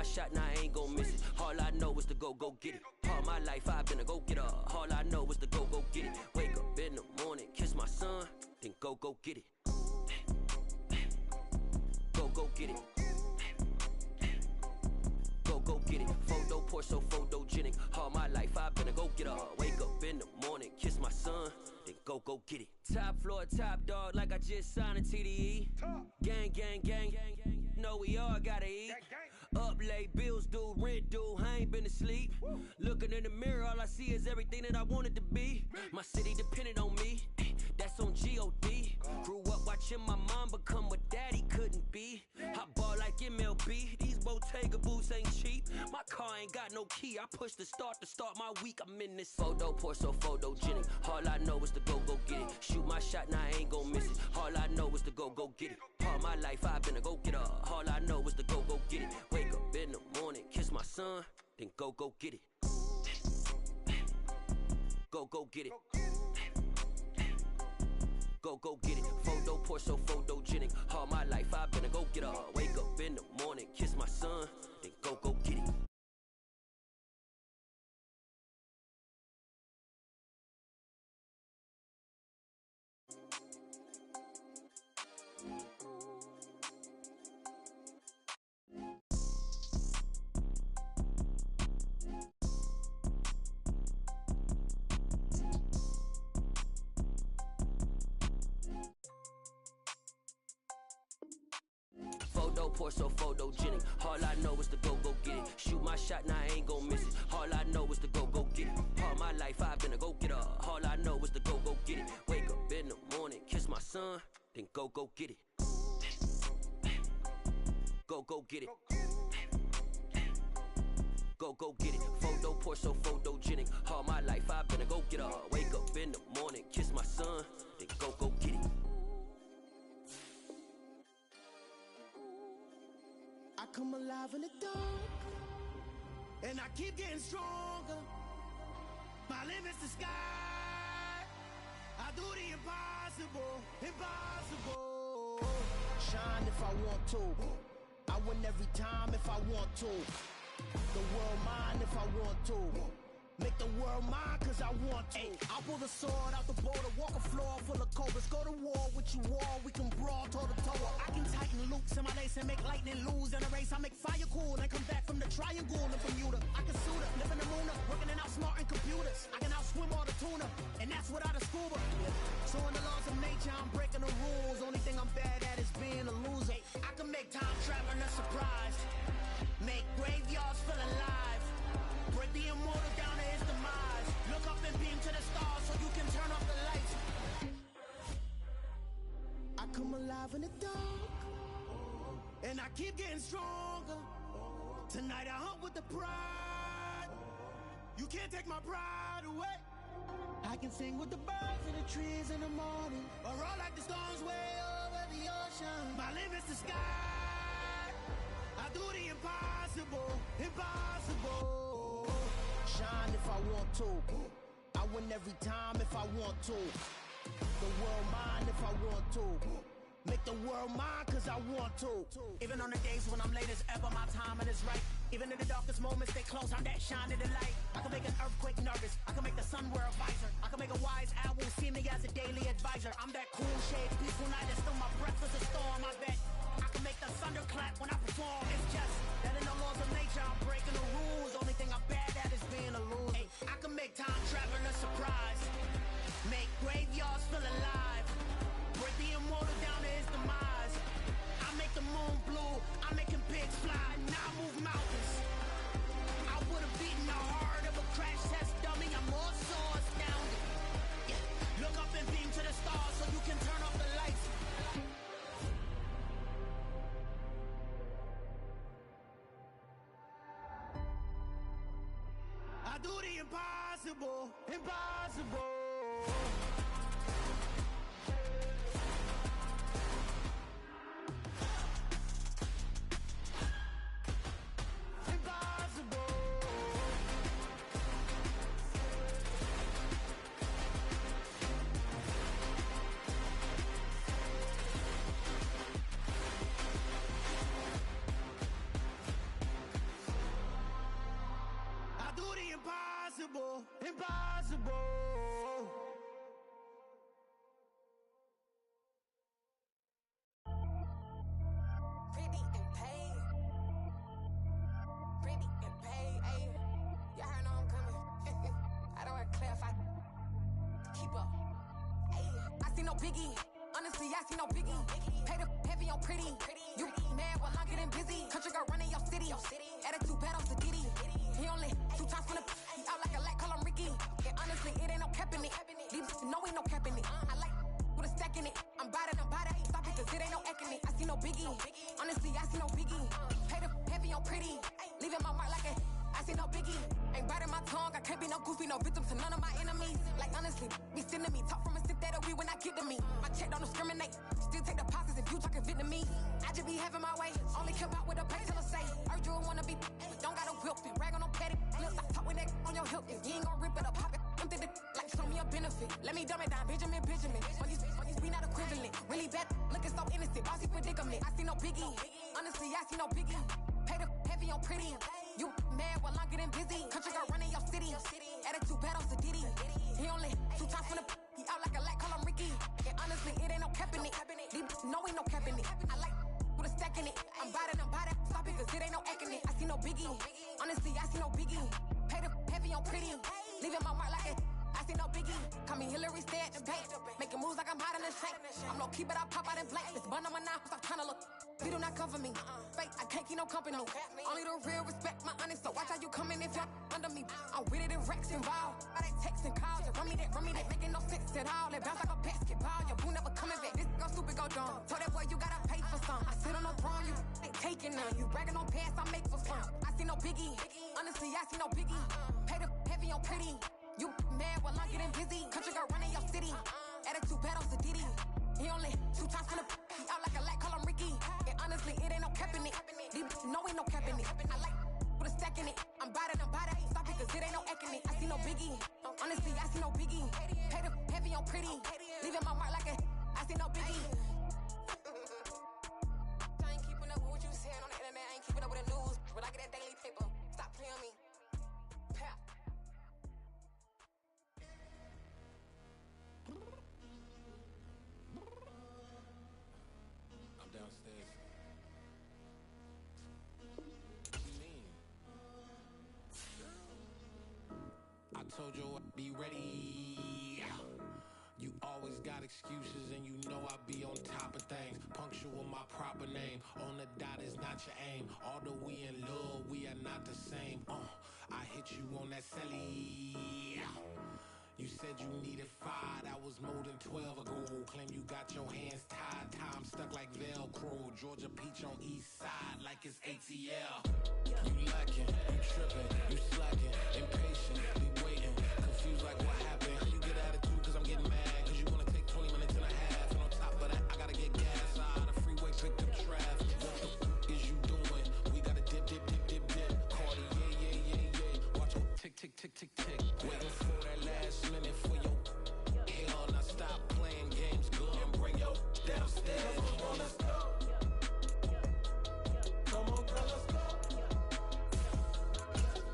my shot, now I ain't gon' miss it. All I know is to go get it. All my life I've been a go-getter. All I know is to go get it. Wake up in the morning, kiss my son, then go get it. Go get it. Go get it. Photo poor, so photogenic. All my life I've been a go-getter. Wake up in the morning, kiss my son, then go get it. Top floor, top dog, like I just signed a TDE. Gang, gang, gang, gang, gang. Know we all gotta eat. Up late, bills due, rent due, I ain't been asleep. Looking in the mirror, all I see is everything that I wanted to be. My city depended on me, that's on G.O.D. Grew up watching my mom become what daddy couldn't be. I ball like MLB, these Bottega boots ain't cheap. My car ain't got no key, I push the start to start my week. I'm in this photo poor, so photogenic. All I know is to go get it. Shoot my shot, now I ain't gon' miss it. All I know is to go get it. All my life I've been a go-getter. All I know is to go get it. Wake up in the morning, kiss my son, then go get it. Go get it. Go get it. Photo poor, so photogenic. All my life I've been a go-getter. Wake up in the morning, kiss my son, then go get it. Photo poor, so photogenic. All I know is to go get it. Shoot my shot, now I ain't gon' miss it. All I know is to go get it. All my life I've been a go-getter. All I know is to go get it. Wake up in the morning, kiss my son, then go get it. Go get it. Go get it. Photo poor, so photogenic. All my life I've been a go-getter. Wake up in the morning, kiss my son, then go get it. I come alive in the dark, and I keep getting stronger. My limit's the sky. I do the impossible, impossible. Shine if I want to. I win every time if I want to. The world mine if I want to. Make the world mine cause I want to. I'll pull the sword out the border, walk a floor full of cobras. Go to war with you all, we can brawl toe to toe. I can tighten loops in my lace and make lightning lose in a race. I make fire cool and come back from the triangle in Bermuda. I can suit up, live in the moon up, working and outsmarting computers. I can outswim all the tuna, and that's without a scuba. So in the laws of nature, I'm breaking the rules. Only thing I'm bad at is being a loser. I can make time traveling a surprise, make graveyards feel alive, break the immortal down to his demise. Look up and beam to the stars so you can turn off the lights. I come alive in the dark, and I keep getting stronger. Tonight I hunt with the pride. You can't take my pride away. I can sing with the birds and the trees in the morning, or roll like the storms way over the ocean. My limit's the sky. I do the impossible, impossible. Shine if I want to. I win every time if I want to. The world mine if I want to. Make the world mine cause I want to. Even on the days when I'm late as ever, my timing is right. Even in the darkest moments, stay close, I'm that shining the light. I can make an earthquake nervous, I can make the sun wear a visor. I can make a wise owl see me as a daily advisor. I'm that cool shade, peaceful night, and still my breath is a storm, I bet. I can make the thunder clap when I perform. It's just that in the laws of nature, I'm breaking the rules. Only thing I'm bad at is being a loser. I can make time traveling a surprise, make graveyards feel alive, break the immortal down to his demise. I make the moon blue, I'm making pigs fly, now I move mountains. I would've beaten the heart of a crash test dummy, I'm more so astounded. Yeah. Look up and beam to the stars so you can turn off the lights. I do the impossible, impossible. impossible, impossible. Pretty and paid. Pretty and paid, ayy. Y'all heard know I'm coming. I don't want to clarify. Keep up. Ayy. I see no biggie. Honestly, I see no biggie. Pay the heavy on pretty. You mad while I'm getting busy. Country girl running your city. Attitude bad on Diddy. He only 2 times from the he out like a light, call him Ricky. And honestly, it ain't no cap in it. These no ain't no cap in it. I like with a stack in it. I'm bad at stop it, cause it ain't no eck in it. I see no biggie. Honestly, I see no biggie. Pay the heavy on pretty. Leaving my mark like a I see no biggie. Ain't biting my tongue. I can't be no goofy, no victim to none of my enemies. Like honestly, be sending me talk from a sip that we when I get to me. My check don't discriminate. Still take deposits if you talking Vietnamese. I just be having my way. Only come out with a pay till I say. Urge you wanna be, don't got a whip and rag on no petty. Flips, I talk with that on your hip. You ain't gon' rip it up, pop it. Empty the like show me a benefit. Let me dumb it down, Benjamin. All these we not equivalent. Really bad, looking so innocent. Bossy predicament. I see no biggie. Honestly, I see no biggie. Pay the heavy on pretty. You mad while I'm getting busy. Country girl running your city. Attitude bad on Diddy. He only 2 times from the he out like a light, call him Ricky. And honestly, it ain't no cap in it. These no ain't no cap in it. I like with a stack in it. I'm bad at stop it, cause it ain't no eck in it. I see no biggie. Honestly, I see no biggie. Pay the heavy on pretty. Leaving my mark like it. I see no biggie. Call me Hillary, stay at the bank. Making moves like I'm hot in the shank. I'm low key, but I pop out in blank. This bun on my knife, I'm trying to look. We do not cover me. Fake, I can't keep no company. Only the real respect my honest. So watch how you coming if you're under me. I'm with it in Rex involved. All that text and calls. You run me that, making no sense at all. They bounce like a basketball. Your boo never coming back. This go stupid, go dumb. Told that boy you gotta pay for some. I sit on no throne, you ain't taking none. You bragging on past, I make for fun. I see no biggie. Honestly, I see no biggie. Pay the heavy on pretty. You mad while I'm getting busy. Country girl running your city. Attitude bad on Diddy. He only 2 times from the he out like a light, call him Ricky. And honestly, it ain't no cap in it. These no ain't no cap in it. I like with a stack in it. I'm bad at stop it, cause it ain't no eck in it. I see no biggie. Honestly, I see no biggie. Pay the heavy on pretty. Leaving my mark like a I see no biggie. I ain't keeping up with what you saying on the internet. I ain't keeping up with the news. But I get that daily paper. Stop playing me. Pap. Downstairs. What you mean? I told you I'd be ready. You always got excuses and you know I be on top of things. Punctual my proper name. On the dot is not your aim. Although we in love, we are not the same. I hit you on that celly. You said you needed 5, that was more than 12 ago. Claim you got your hands tied, time stuck like Velcro. Georgia Peach on east side like it's ATL. You lacking, you tripping, you slacking, impatient, be waiting, confused like what happened. You get attitude cause I'm getting mad, cause you wanna take 20 minutes and a half. And on top of that, I gotta get gas out of the freeway, picked up traffic. What the f*** is you doing? We gotta dip. Cardi, yeah. Watch it tick, tick. Waiting for that last minute for your hell. Now stop playing games, go and bring your downstairs. Come on, let's go. Come on, girl, let's go.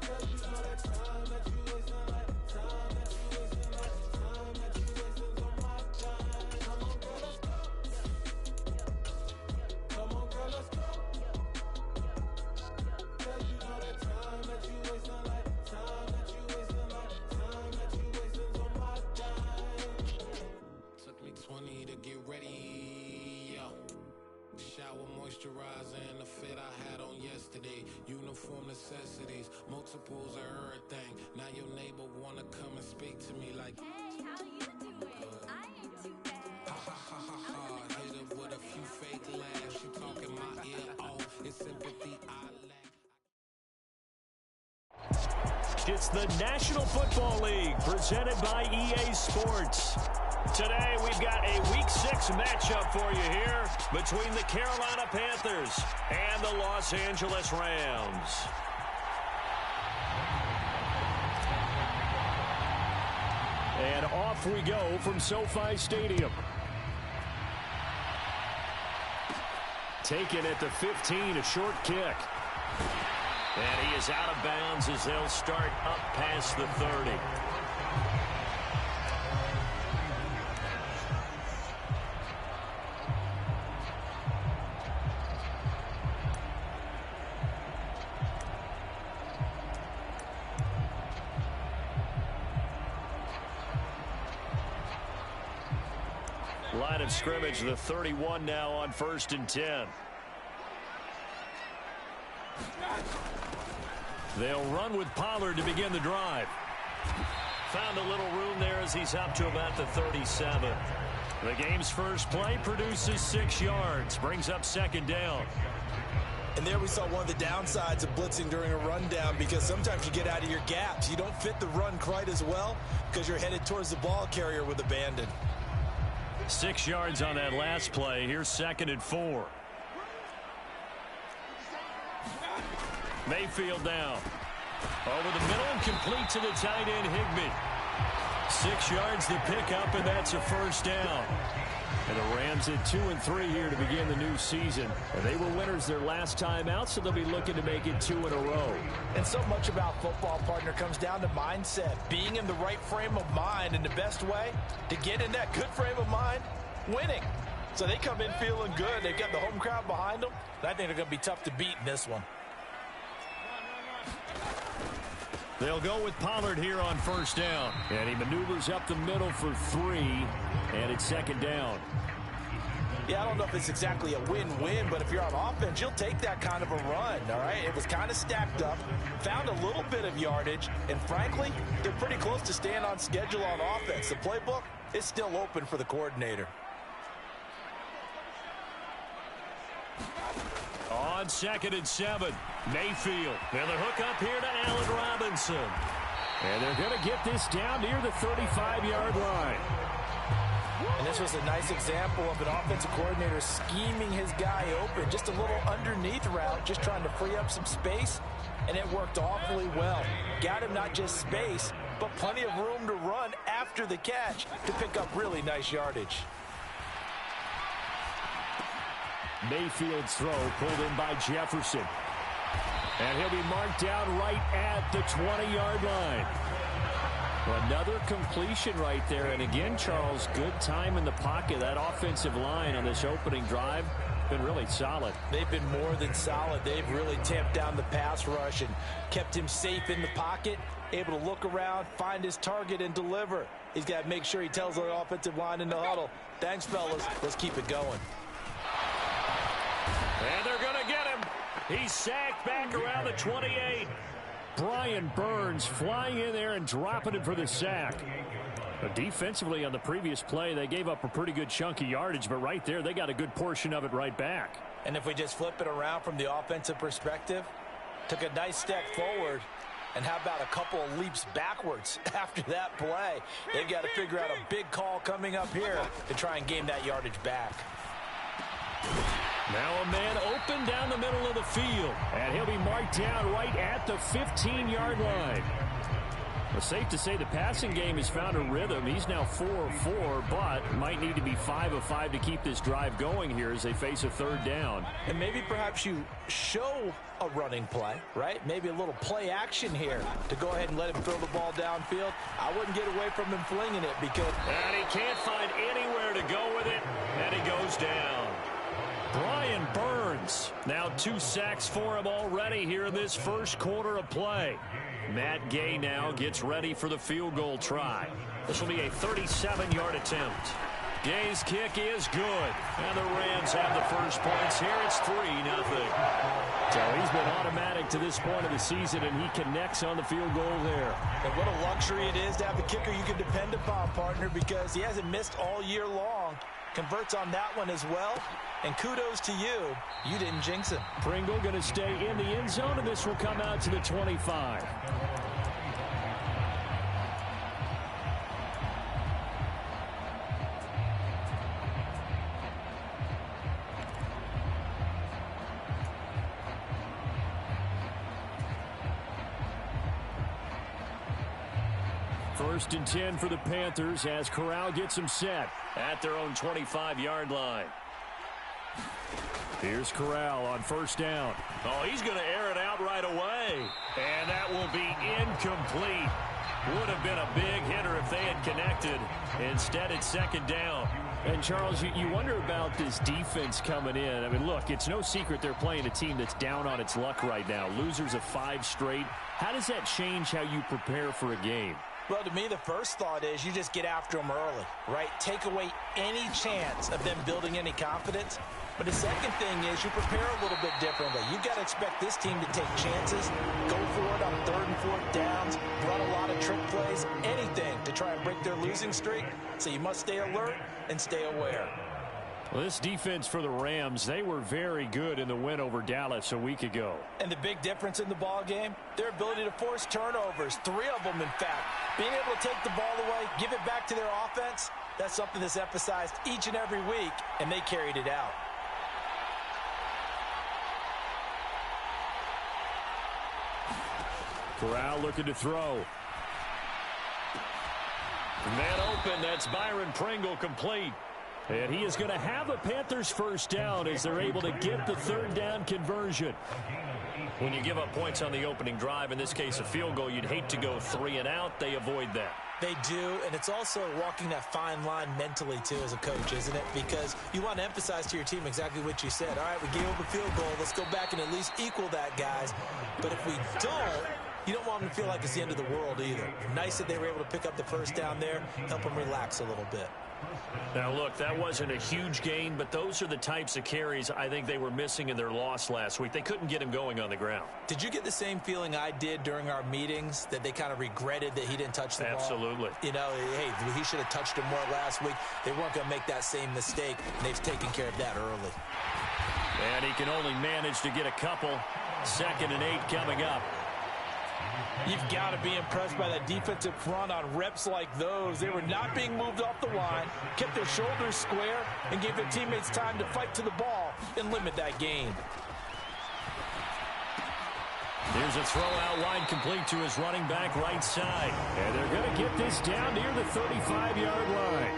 Girl, you know that time that you wasting, like time that you wasting, like time that you wasting on my time. Come on, girl, let's go. Come on, girl, let's go. Girl, you know that time that you wasting, like time that you wasting, like time that you wasting on my time. Took me 20 to get ready, yo. Shower moisturizer and the fit I had on yesterday. Uniform necessities, multiples of everything. Now your neighbor wanna come and speak to me like, hey, how you doing? I ain't too bad. ha. Hit her with a few fake laughs. She talking my ear off. It's sympathy I lack. It's the National Football League presented by EA Sports. Today we've got a Week 6 matchup for you here between the Carolina Panthers and the Los Angeles Rams. And off we go from SoFi Stadium. Taken at the 15, a short kick. And he is out of bounds as they'll start up past the 30. Line of scrimmage, the 31 now on 1st and 10. They'll run with Pollard to begin the drive. Found a little room there as he's up to about the 37. The game's first play produces 6 yards, brings up 2nd down. And there we saw one of the downsides of blitzing during a rundown, because sometimes you get out of your gaps. You don't fit the run quite as well because you're headed towards the ball carrier with abandon. 6 yards on that last play. Here's 2nd and 4. Mayfield down. Over the middle and complete to the tight end, Higbee. 6 yards to pick up, and that's a 1st down. And the Rams at 2-3 here to begin the new season. And they were winners their last time out, so they'll be looking to make it 2 in a row. And so much about football, partner, comes down to mindset. Being in the right frame of mind, and the best way to get in that good frame of mind, winning. So they come in feeling good. They've got the home crowd behind them. I think they're going to be tough to beat in this one. They'll go with Pollard here on 1st down. And he maneuvers up the middle for 3, and it's 2nd down. Yeah, I don't know if it's exactly a win-win, but if you're on offense, you'll take that kind of a run, all right? It was kind of stacked up, found a little bit of yardage, and frankly, they're pretty close to staying on schedule on offense. The playbook is still open for the coordinator. On 2nd and 7, Mayfield. And the hook up here to Allen Robinson. And they're going to get this down near the 35-yard line. And this was a nice example of an offensive coordinator scheming his guy open. Just a little underneath route, just trying to free up some space, and it worked awfully well. Got him not just space, but plenty of room to run after the catch to pick up really nice yardage. Mayfield's throw pulled in by Jefferson. And he'll be marked down right at the 20-yard line. Another completion right there. And again, Charles, good time in the pocket. That offensive line on this opening drive been really solid. They've been more than solid. They've really tamped down the pass rush and kept him safe in the pocket, able to look around, find his target, and deliver. He's got to make sure he tells the offensive line in the huddle, thanks, fellas, let's keep it going. And they're going to get him. He's sacked back around the 28. Brian Burns flying in there and dropping him for the sack. But defensively on the previous play, they gave up a pretty good chunk of yardage, but right there, they got a good portion of it right back. And if we just flip it around from the offensive perspective, took a nice step forward, and how about a couple of leaps backwards after that play? They've got to figure out a big call coming up here to try and gain that yardage back. Now a man open down the middle of the field, and he'll be marked down right at the 15-yard line. It's safe to say the passing game has found a rhythm. He's now 4 of 4, but might need to be 5 of 5 to keep this drive going here as they face a 3rd down. And maybe perhaps you show a running play, right? Maybe a little play action here to go ahead and let him throw the ball downfield. I wouldn't get away from him flinging it because... And he can't find anywhere to go with it, and he goes down. Brian Burns, now 2 sacks for him already here in this first quarter of play. Matt Gay now gets ready for the field goal try. This will be a 37-yard attempt. Gay's kick is good, and the Rams have the first points here. It's 3-0. So he's been automatic to this point of the season, and he connects on the field goal there. And what a luxury it is to have a kicker you can depend upon, partner, because he hasn't missed all year long. Converts on that one as well. And kudos to you. You didn't jinx him. Pringle going to stay in the end zone, and this will come out to the 25. First and 10 for the Panthers as Corral gets them set at their own 25-yard line. Here's Corral on first down. Oh, he's going to air it out right away. And that will be incomplete. Would have been a big hitter if they had connected. Instead, it's second down. And, Charles, you wonder about this defense coming in. I mean, look, it's no secret they're playing a team that's down on its luck right now. Losers of 5 straight. How does that change how you prepare for a game? Well, to me, the first thought is you just get after them early, right? Take away any chance of them building any confidence. But the second thing is you prepare a little bit differently. You've got to expect this team to take chances, go for it on 3rd and 4th downs, run a lot of trick plays, anything to try and break their losing streak. So you must stay alert and stay aware. Well, this defense for the Rams, they were very good in the win over Dallas a week ago. And the big difference in the ball game, their ability to force turnovers, 3 of them, in fact. Being able to take the ball away, give it back to their offense, that's something that's emphasized each and every week, and they carried it out. Corral looking to throw. Man open, that's Byron Pringle complete. And he is going to have a Panthers first down as they're able to get the 3rd down conversion. When you give up points on the opening drive, in this case a field goal, you'd hate to go 3 and out. They avoid that. They do, and it's also walking that fine line mentally, too, as a coach, isn't it? Because you want to emphasize to your team exactly what you said. All right, we gave up a field goal. Let's go back and at least equal that, guys. But if we don't, you don't want them to feel like it's the end of the world either. Nice that they were able to pick up the first down there, help them relax a little bit. Now, look, that wasn't a huge gain, but those are the types of carries I think they were missing in their loss last week. They couldn't get him going on the ground. Did you get the same feeling I did during our meetings, that they kind of regretted that he didn't touch the ball? Absolutely. You know, hey, he should have touched him more last week. They weren't going to make that same mistake, and they've taken care of that early. And he can only manage to get a couple. 2nd and 8 coming up. You've got to be impressed by that defensive front on reps like those. They were not being moved off the line, kept their shoulders square, and gave their teammates time to fight to the ball and limit that gain. Here's a throw out wide, complete to his running back right side. And they're going to get this down near the 35-yard line.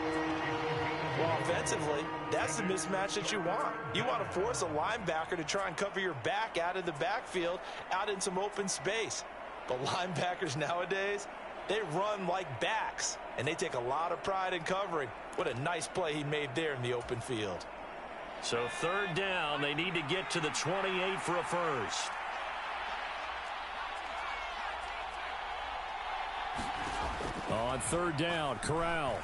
Well, offensively, that's the mismatch that you want. You want to force a linebacker to try and cover your back out of the backfield, out in some open space. But linebackers nowadays, they run like backs, and they take a lot of pride in covering. What a nice play he made there in the open field. So 3rd down, they need to get to the 28 for a first. On 3rd down, Corral.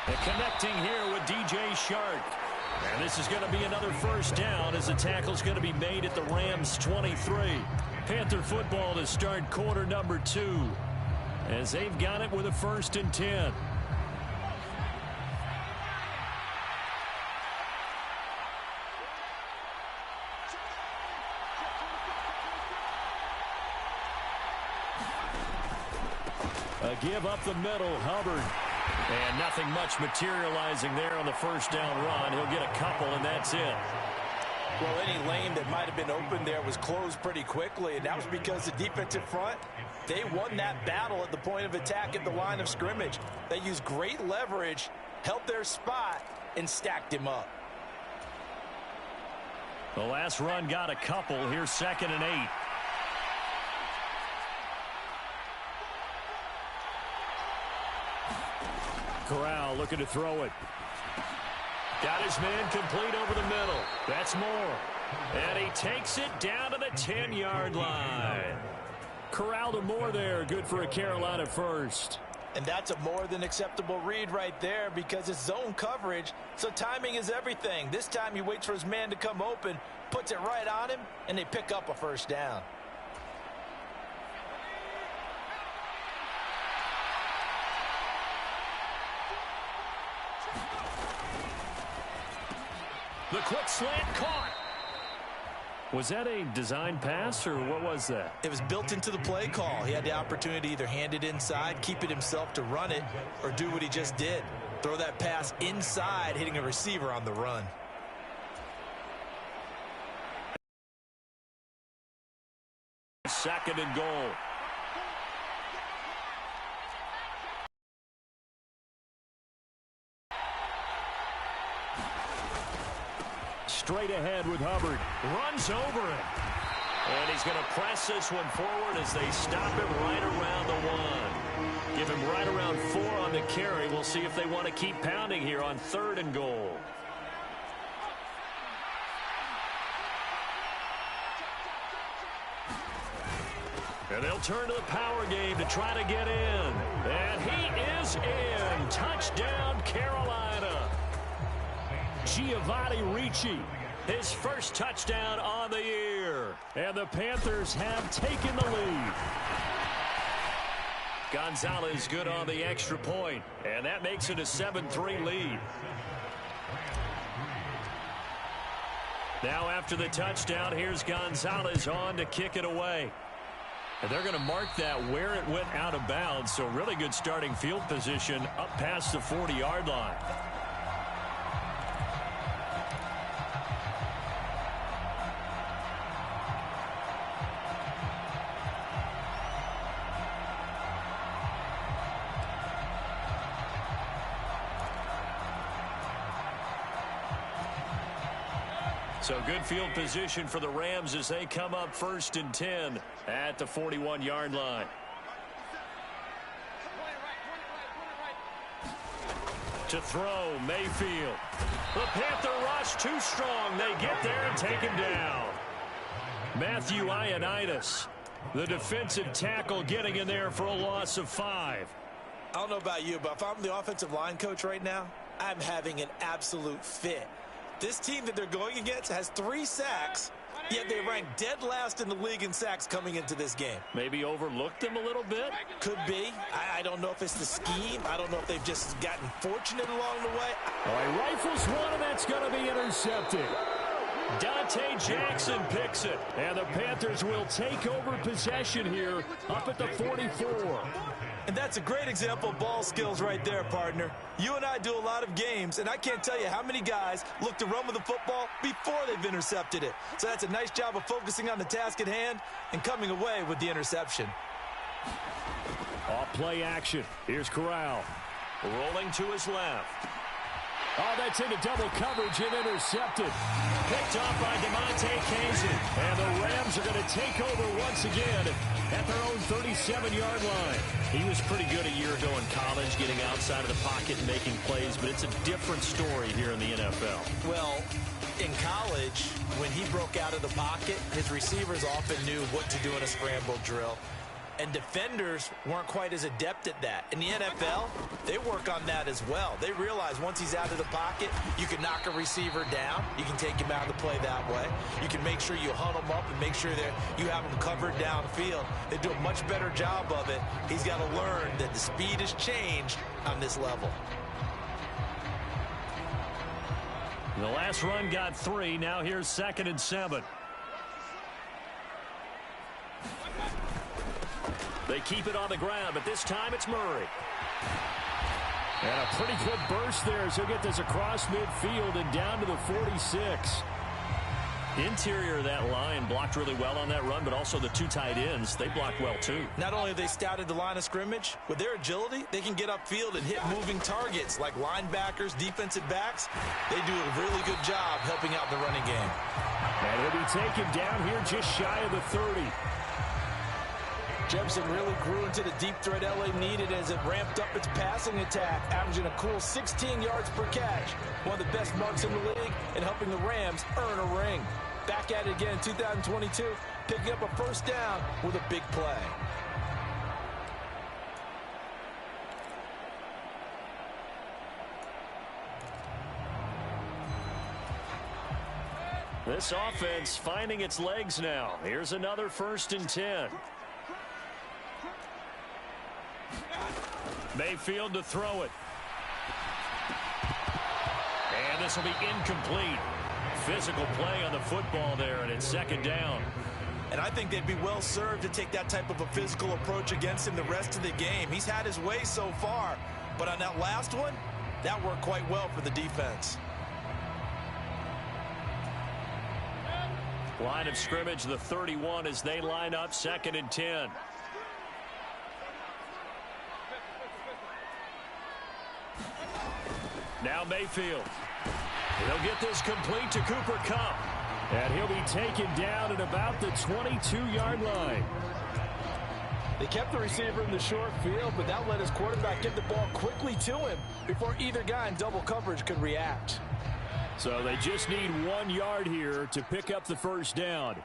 And connecting here with DJ Shark. And this is going to be another first down as the tackle's going to be made at the Rams 23. Panther football to start quarter number 2 as they've got it with a 1st and 10. A give up the middle, Hubbard. And nothing much materializing there on the first down run. He'll get a couple, and that's it. Well, any lane that might have been open there was closed pretty quickly, and that was because the defensive front, they won that battle at the point of attack at the line of scrimmage. They used great leverage, held their spot, and stacked him up. The last run got a couple. Here's 2nd and 8. Corral looking to throw it. Got his man complete over the middle. That's Moore. And he takes it down to the 10-yard line. Corral to Moore there. Good for a Carolina first. And that's a more than acceptable read right there because it's zone coverage, so timing is everything. This time he waits for his man to come open, puts it right on him, and they pick up a first down. The quick slant caught. Was that a design pass, or what was that? It was built into the play call. He had the opportunity to either hand it inside, keep it himself to run it, or do what he just did. Throw that pass inside, hitting a receiver on the run. Second and goal. straight ahead with Hubbard. Runs over it. And he's going to press this one forward as they stop him right around the 1. Give him right around 4 on the carry. We'll see if they want to keep pounding here on 3rd and goal. And they'll turn to the power game to try to get in. And he is in. Touchdown, Carolina. Giovanni Ricci, his first touchdown on the year. And the Panthers have taken the lead. Gonzalez good on the extra point. And that makes it a 7-3 lead. Now after the touchdown, here's Gonzalez on to kick it away. And they're going to mark that where it went out of bounds. So really good starting field position up past the 40-yard line. So good field position for the Rams as they come up 1st and 10 at the 41-yard line. To throw, Mayfield. The Panther rush too strong. They get there and take him down. Matthew Ioannidis, the defensive tackle, getting in there for a loss of 5. I don't know about you, but if I'm the offensive line coach right now, I'm having an absolute fit. This team that they're going against has 3 sacks, yet they rank dead last in the league in sacks coming into this game. Maybe overlooked them a little bit? Could be. I don't know if it's the scheme. I don't know if they've just gotten fortunate along the way. All right, rifles one, and that's going to be intercepted. Dante Jackson picks it, and the Panthers will take over possession here up at the 44. And that's a great example of ball skills right there, partner. You and I do a lot of games, and I can't tell you how many guys look to run with the football before they've intercepted it. So that's a nice job of focusing on the task at hand and coming away with the interception. Off play action. Here's Corral. Rolling to his left. Oh, that's into double coverage and intercepted. Picked off by DeMonte Kazin. And the Rams are going to take over once again at their own 37-yard line. He was pretty good a year ago in college, getting outside of the pocket and making plays, but it's a different story here in the NFL. Well, in college, when he broke out of the pocket, his receivers often knew what to do in a scramble drill. And defenders weren't quite as adept at that. In the NFL, they work on that as well. They realize once he's out of the pocket, you can knock a receiver down. You can take him out of the play that way. You can make sure you huddle him up and make sure that you have him covered downfield. They do a much better job of it. He's got to learn that the speed has changed on this level. The last run got 3. Now here's 2nd and 7. They keep it on the ground, but this time it's Murray. And a pretty good burst there as he'll get this across midfield and down to the 46. Interior of that line blocked really well on that run, but also the 2 tight ends, they blocked well too. Not only have they scouted the line of scrimmage, with their agility, they can get upfield and hit moving targets like linebackers, defensive backs. They do a really good job helping out the running game. And he'll be taken down here just shy of the 30. Jefferson really grew into the deep threat LA needed as it ramped up its passing attack, averaging a cool 16 yards per catch. One of the best marks in the league and helping the Rams earn a ring. Back at it again in 2022, picking up a first down with a big play. This offense finding its legs now. Here's another 1st and 10. Mayfield to throw it. And this will be incomplete. Physical play on the football there, and it's 2nd down. And I think they'd be well served to take that type of a physical approach against him the rest of the game. He's had his way so far, but on that last one, that worked quite well for the defense. Line of scrimmage, the 31 as they line up 2nd and 10. Now Mayfield. He'll get this complete to Cooper Kupp. And he'll be taken down at about the 22-yard line. They kept the receiver in the short field, but that let his quarterback get the ball quickly to him before either guy in double coverage could react. So they just need 1 yard here to pick up the first down.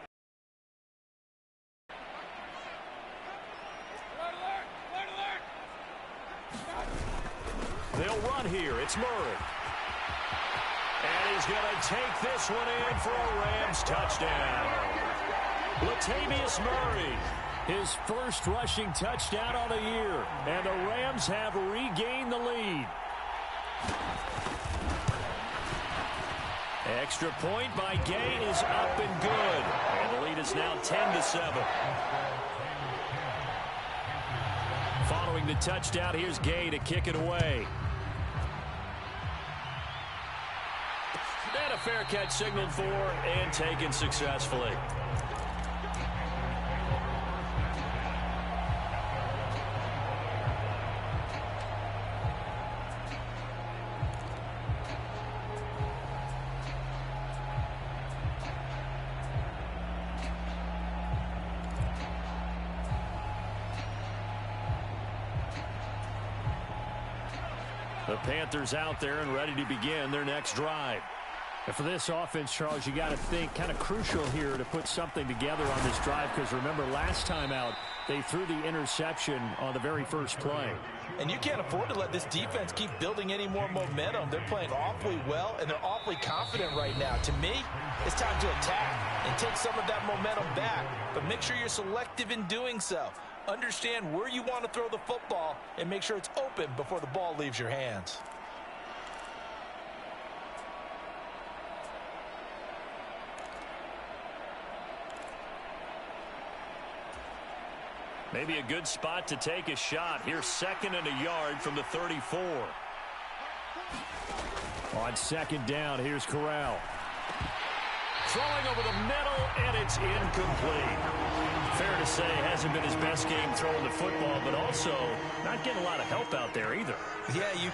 They'll run here. It's Murray. And he's going to take this one in for a Rams touchdown. Latavius Murray, his first rushing touchdown on the year. And the Rams have regained the lead. Extra point by Gay is up and good. And the lead is now 10-7. Following the touchdown, here's Gay to kick it away. And a fair catch signaled for and taken successfully. The Panthers out there and ready to begin their next drive. And for this offense, Charles, you got to think kind of crucial here to put something together on this drive, because remember last time out they threw the interception on the very first play. And you can't afford to let this defense keep building any more momentum. They're playing awfully well, and they're awfully confident right now. To me, it's time to attack and take some of that momentum back, but make sure you're selective in doing so. Understand where you want to throw the football and make sure it's open before the ball leaves your hands. Maybe a good spot to take a shot. Here's 2nd and a yard from the 34. On 2nd down, here's Corral. Throwing over the middle, and it's incomplete. Fair to say, hasn't been his best game throwing the football, but also not getting a lot of help out there either. Yeah, you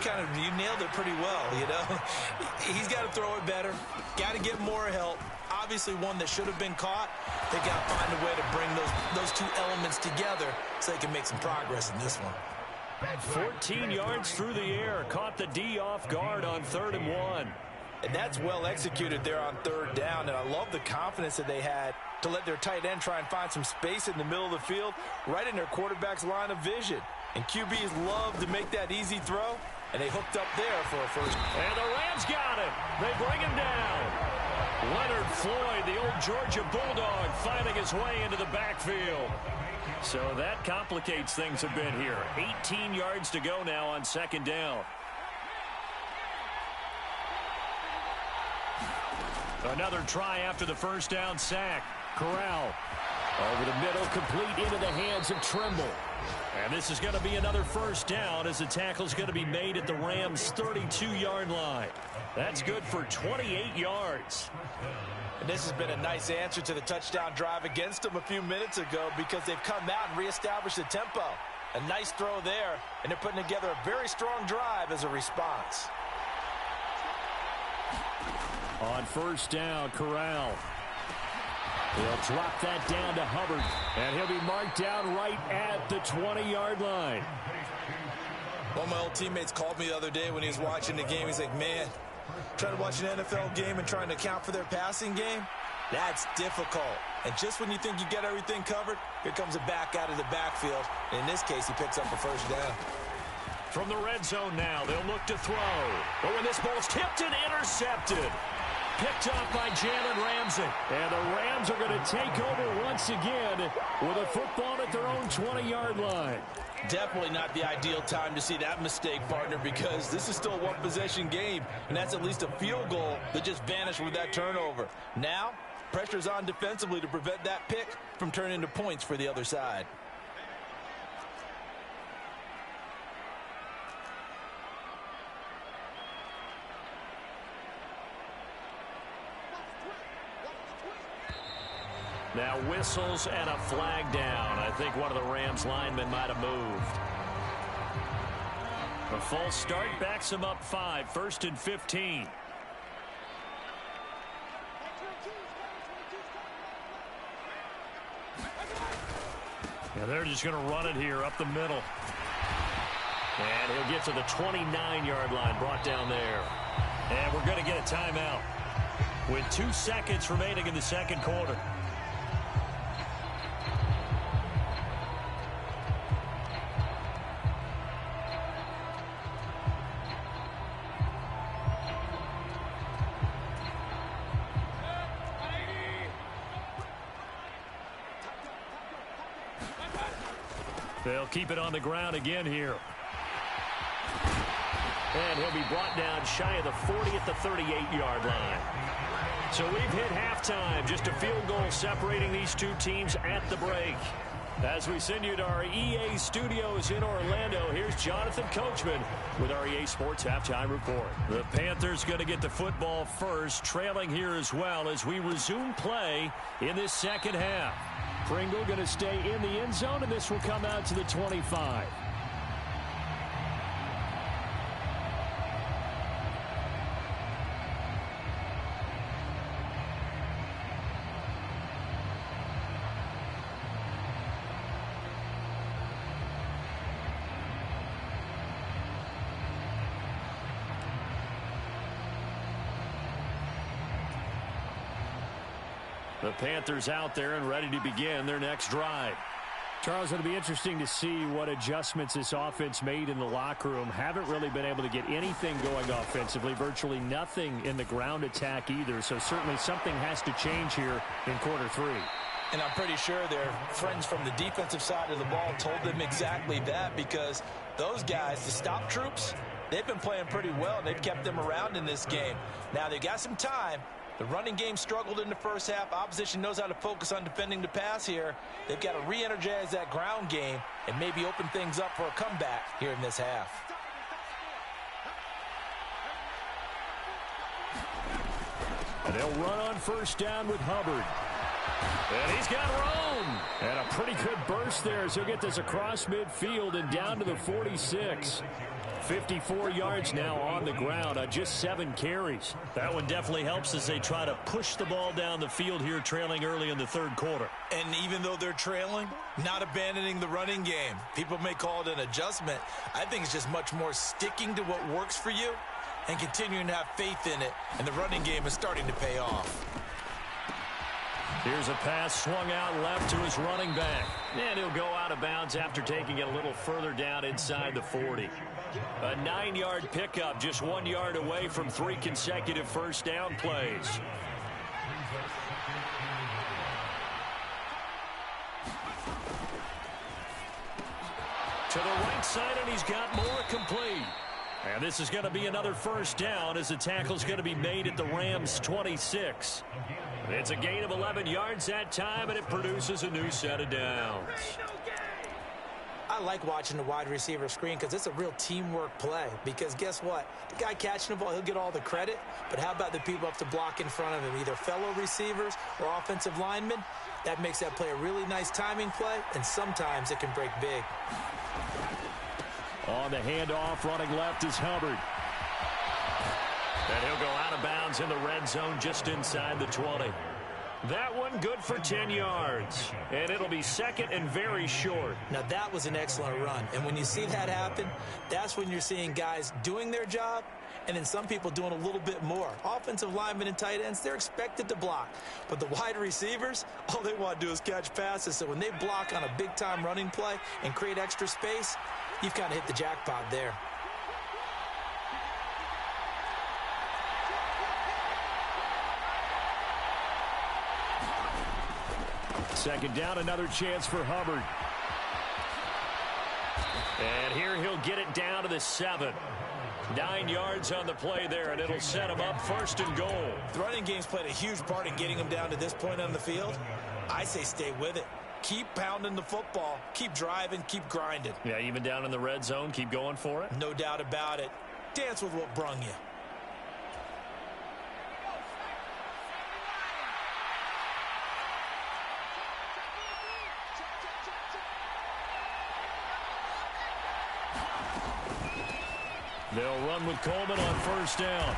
nailed it pretty well, you know. He's got to throw it better, got to get more help. Obviously one that should have been caught. They got to find a way to bring those two elements together so they can make some progress in this one. 14 yards through the air, caught the D off guard on 3rd and 1. And that's well executed there on 3rd down, and I love the confidence that they had to let their tight end try and find some space in the middle of the field, right in their quarterback's line of vision. And QBs love to make that easy throw, and they hooked up there for a first. And the Rams got him. They bring him down. Leonard Floyd, the old Georgia Bulldog, finding his way into the backfield. So that complicates things a bit here. 18 yards to go now on 2nd down. Another try after the first down sack. Corral over the middle, complete into the hands of Trimble. And this is going to be another first down as the tackle is going to be made at the Rams' 32-yard line. That's good for 28 yards. And this has been a nice answer to the touchdown drive against them a few minutes ago, because they've come out and reestablished the tempo. A nice throw there, and they're putting together a very strong drive as a response. On first down, Corral. He'll drop that down to Hubbard, and he'll be marked down right at the 20-yard line. One of my old teammates called me the other day when he was watching the game. He's like, man, trying to watch an NFL game and trying to account for their passing game, that's difficult. And just when you think you get everything covered, here comes a back out of the backfield. And in this case, he picks up a first down. From the red zone now, they'll look to throw. But when this ball's tipped and intercepted. Picked up by Jalen Ramsey. And the Rams are going to take over once again with a football at their own 20-yard line. Definitely not the ideal time to see that mistake, partner, because this is still a one-possession game, and that's at least a field goal that just vanished with that turnover. Now, pressure's on defensively to prevent that pick from turning into points for the other side. Now whistles and a flag down. I think one of the Rams linemen might have moved. A false start backs him up 5, 1st and 15. And they're just going to run it here up the middle. And he'll get to the 29-yard line, brought down there. And we're going to get a timeout with 2 seconds remaining in the second quarter. They'll keep it on the ground again here. And he'll be brought down shy of the 40 at the 38-yard line. So we've hit halftime. Just a field goal separating these two teams at the break. As we send you to our EA studios in Orlando, here's Jonathan Coachman with our EA Sports Halftime Report. The Panthers going to get the football first, trailing here as well as we resume play in this second half. Pringle going to stay in the end zone, and this will come out to the 25. The Panthers out there and ready to begin their next drive. Charles, it'll be interesting to see what adjustments this offense made in the locker room. Haven't really been able to get anything going offensively, virtually nothing in the ground attack either. So certainly something has to change here in quarter 3. And I'm pretty sure their friends from the defensive side of the ball told them exactly that, because those guys, the stop troops, they've been playing pretty well, and they've kept them around in this game. Now they've got some time. The running game struggled in the first half. Opposition knows how to focus on defending the pass here. They've got to re-energize that ground game and maybe open things up for a comeback here in this half. And they'll run on first down with Hubbard. And he's got room. And a pretty good burst there as he'll get this across midfield and down to the 46. 54 yards now on the ground on just 7 carries. That one definitely helps as they try to push the ball down the field here, trailing early in the third quarter. And even though they're trailing, not abandoning the running game. People may call it an adjustment. I think it's just much more sticking to what works for you and continuing to have faith in it. And the running game is starting to pay off. Here's a pass swung out left to his running back. And he'll go out of bounds after taking it a little further down inside the 40. A 9-yard pickup, just 1 yard away from 3 consecutive first down plays. To the right side, and he's got more complete. And this is going to be another first down as the tackle's going to be made at the Rams' 26. It's a gain of 11 yards that time, and it produces a new set of downs. I like watching the wide receiver screen because it's a real teamwork play. Because guess what? The guy catching the ball, he'll get all the credit. But how about the people up to block in front of him, either fellow receivers or offensive linemen? That makes that play a really nice timing play, and sometimes it can break big. On the handoff, running left is Hubbard. And he'll go out of bounds in the red zone just inside the 20. That one good for 10 yards. And it'll be second and very short. Now that was an excellent run. And when you see that happen, that's when you're seeing guys doing their job and then some people doing a little bit more. Offensive linemen and tight ends, they're expected to block. But the wide receivers, all they want to do is catch passes. So when they block on a big-time running play and create extra space, you've kind of hit the jackpot there. Second down, another chance for Hubbard. And here he'll get it down to the 7. 9 yards on the play there, and it'll set him up first and goal. The running game's played a huge part in getting him down to this point on the field. I say stay with it. Keep pounding the football. Keep driving. Keep grinding. Yeah, even down in the red zone, keep going for it. No doubt about it. Dance with what brung you. They'll run with Coleman on first down.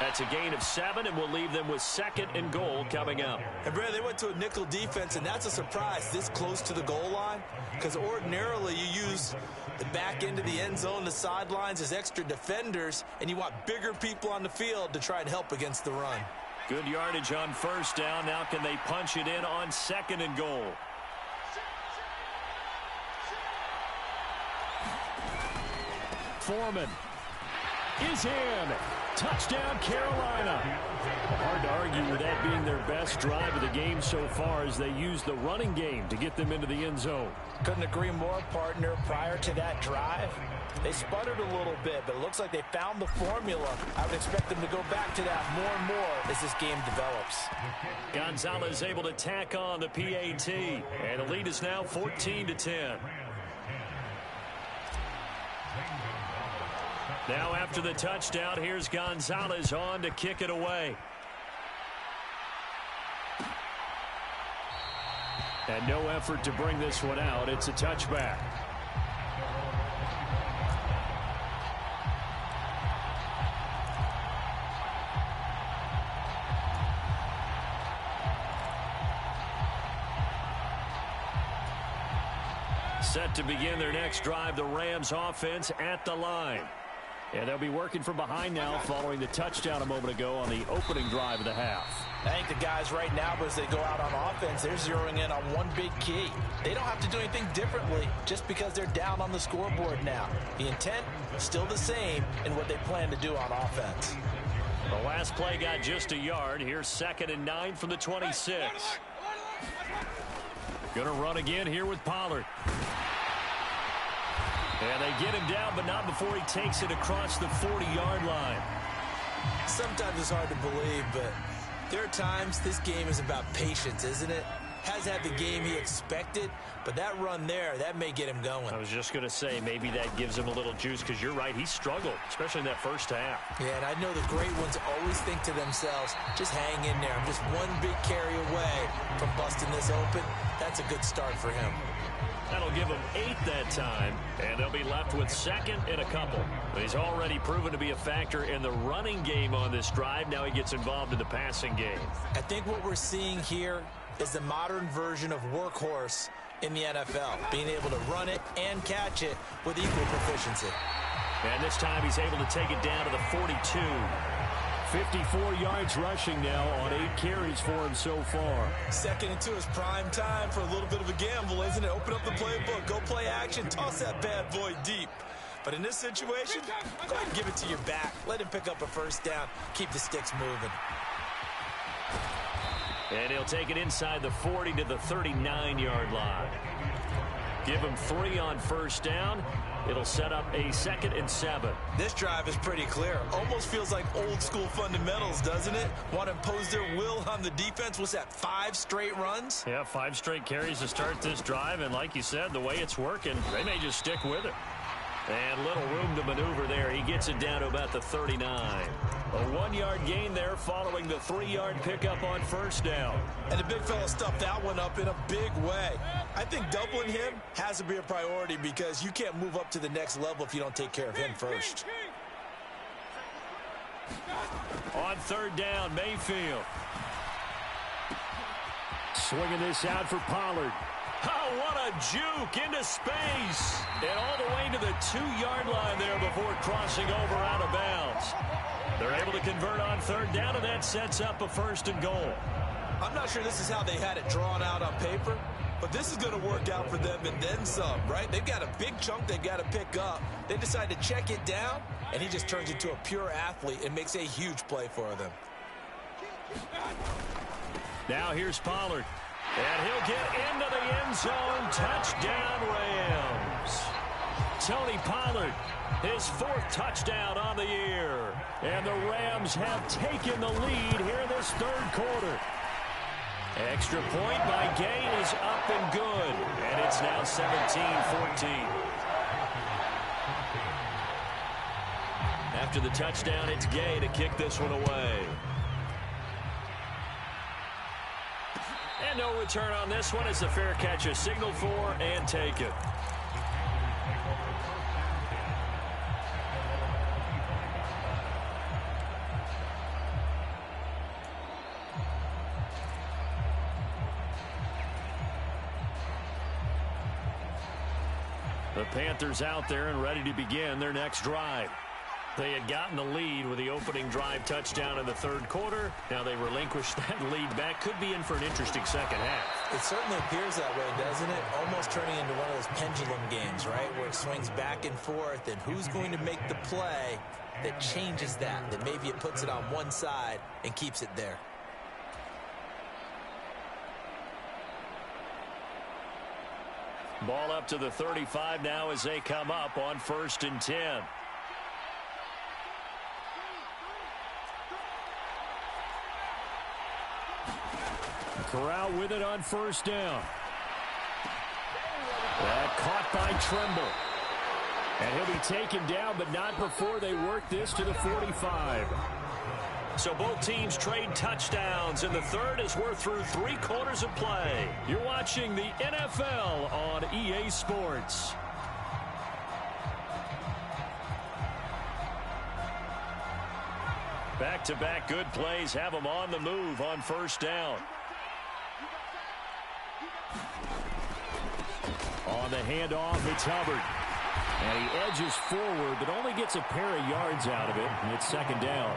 That's a gain of 7, and we'll leave them with 2nd and goal coming up. And, Brad, they went to a nickel defense, and that's a surprise this close to the goal line, because ordinarily you use the back end of the end zone, the sidelines as extra defenders, and you want bigger people on the field to try and help against the run. Good yardage on 1st down. Now can they punch it in on 2nd and goal? Foreman is in. Touchdown, Carolina. Hard to argue with that being their best drive of the game so far as they use the running game to get them into the end zone. Couldn't agree more, partner. Prior to that drive, they sputtered a little bit, but it looks like they found the formula. I would expect them to go back to that more and more as this game develops. Gonzalez able to tack on the PAT, and the lead is now 14-10. Now after the touchdown, here's Gonzalez on to kick it away. And no effort to bring this one out. It's a touchback. Set to begin their next drive, the Rams offense at the line. And they'll be working from behind now following the touchdown a moment ago on the opening drive of the half. I think the guys right now, as they go out on offense, they're zeroing in on one big key. They don't have to do anything differently just because they're down on the scoreboard now. The intent is still the same in what they plan to do on offense. The last play got just a yard. Here's 2nd and 9 from the 26. Gonna run again here with Pollard. And they get him down, but not before he takes it across the 40-yard line. Sometimes it's hard to believe, but there are times this game is about patience, isn't it? Has had the game he expected, but that run there, that may get him going. I was just going to say, maybe that gives him a little juice, because you're right, he struggled, especially in that first half. Yeah, and I know the great ones always think to themselves, just hang in there. I'm just one big carry away from busting this open. That's a good start for him. That'll give him 8 that time, and they'll be left with 2nd and a couple. But he's already proven to be a factor in the running game on this drive. Now he gets involved in the passing game. I think what we're seeing here is the modern version of workhorse in the NFL, being able to run it and catch it with equal proficiency. And this time he's able to take it down to the 42. 54 yards rushing now on 8 carries for him so far. 2nd and 2 is prime time for a little bit of a gamble, isn't it? Open up the playbook, go play action, toss that bad boy deep. But in this situation, go ahead and give it to your back. Let him pick up a 1st down. Keep the sticks moving. And he'll take it inside the 40 to the 39-yard line. Give him 3 on 1st down. It'll set up a 2nd and 7. This drive is pretty clear. Almost feels like old school fundamentals, doesn't it? Want to impose their will on the defense. What's that, 5 straight runs? Yeah, 5 straight carries to start this drive. And like you said, the way it's working, they may just stick with it. And little room to maneuver there. He gets it down to about the 39. A 1-yard gain there following the 3-yard pickup on 1st down. And the big fella stuffed that one up in a big way. I think doubling him has to be a priority because you can't move up to the next level if you don't take care of him first. On 3rd down, Mayfield. Swinging this out for Pollard. Oh, what a juke into space. And all the way to the 2-yard line there before crossing over out of bounds. They're able to convert on 3rd down, and that sets up a 1st and goal. I'm not sure this is how they had it drawn out on paper, but this is going to work out for them and then some, right? They've got a big chunk they've got to pick up. They decide to check it down, and he just turns into a pure athlete and makes a huge play for them. Now here's Pollard. And he'll get into the end zone. Touchdown, Rams. Tony Pollard, his 4th touchdown on the year. And the Rams have taken the lead here in this 3rd quarter. Extra point by Gay is up and good. And it's now 17-14. After the touchdown, it's Gay to kick this one away. And no return on this one. It's a fair catch, a signal for, and take it. The Panthers out there and ready to begin their next drive. They had gotten the lead with the opening drive touchdown in the third quarter. Now they relinquished that lead back. Could be in for an interesting second half. It certainly appears that way, doesn't it? Almost turning into one of those pendulum games, right? Where it swings back and forth, and who's going to make the play that changes that maybe it puts it on one side and keeps it there. Ball up to the 35 now as they come up on 1st and 10. Corral with it on 1st down. That caught by Trimble. And he'll be taken down, but not before they work this to the 45. So both teams trade touchdowns, and the third as we're through 3 quarters of play. You're watching the NFL on EA Sports. Back-to-back good plays have them on the move on 1st down. On the handoff, it's Hubbard. And he edges forward, but only gets a pair of yards out of it, and it's 2nd down.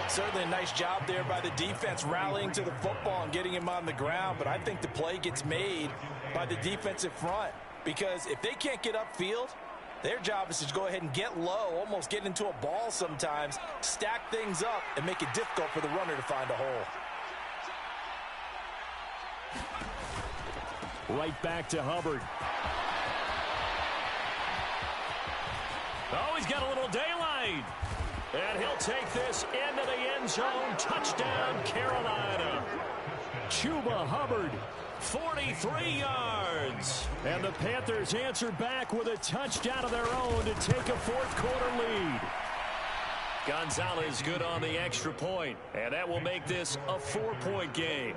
Certainly a nice job there by the defense rallying to the football and getting him on the ground, but I think the play gets made by the defensive front, because if they can't get upfield, their job is to go ahead and get low, almost get into a ball sometimes, stack things up, and make it difficult for the runner to find a hole. Right back to Hubbard. Oh, he's got a little daylight. And he'll take this into the end zone. Touchdown, Carolina. Chuba Hubbard, 43 yards. And the Panthers answer back with a touchdown of their own to take a 4th quarter lead. Gonzalez good on the extra point, and that will make this a 4-point game.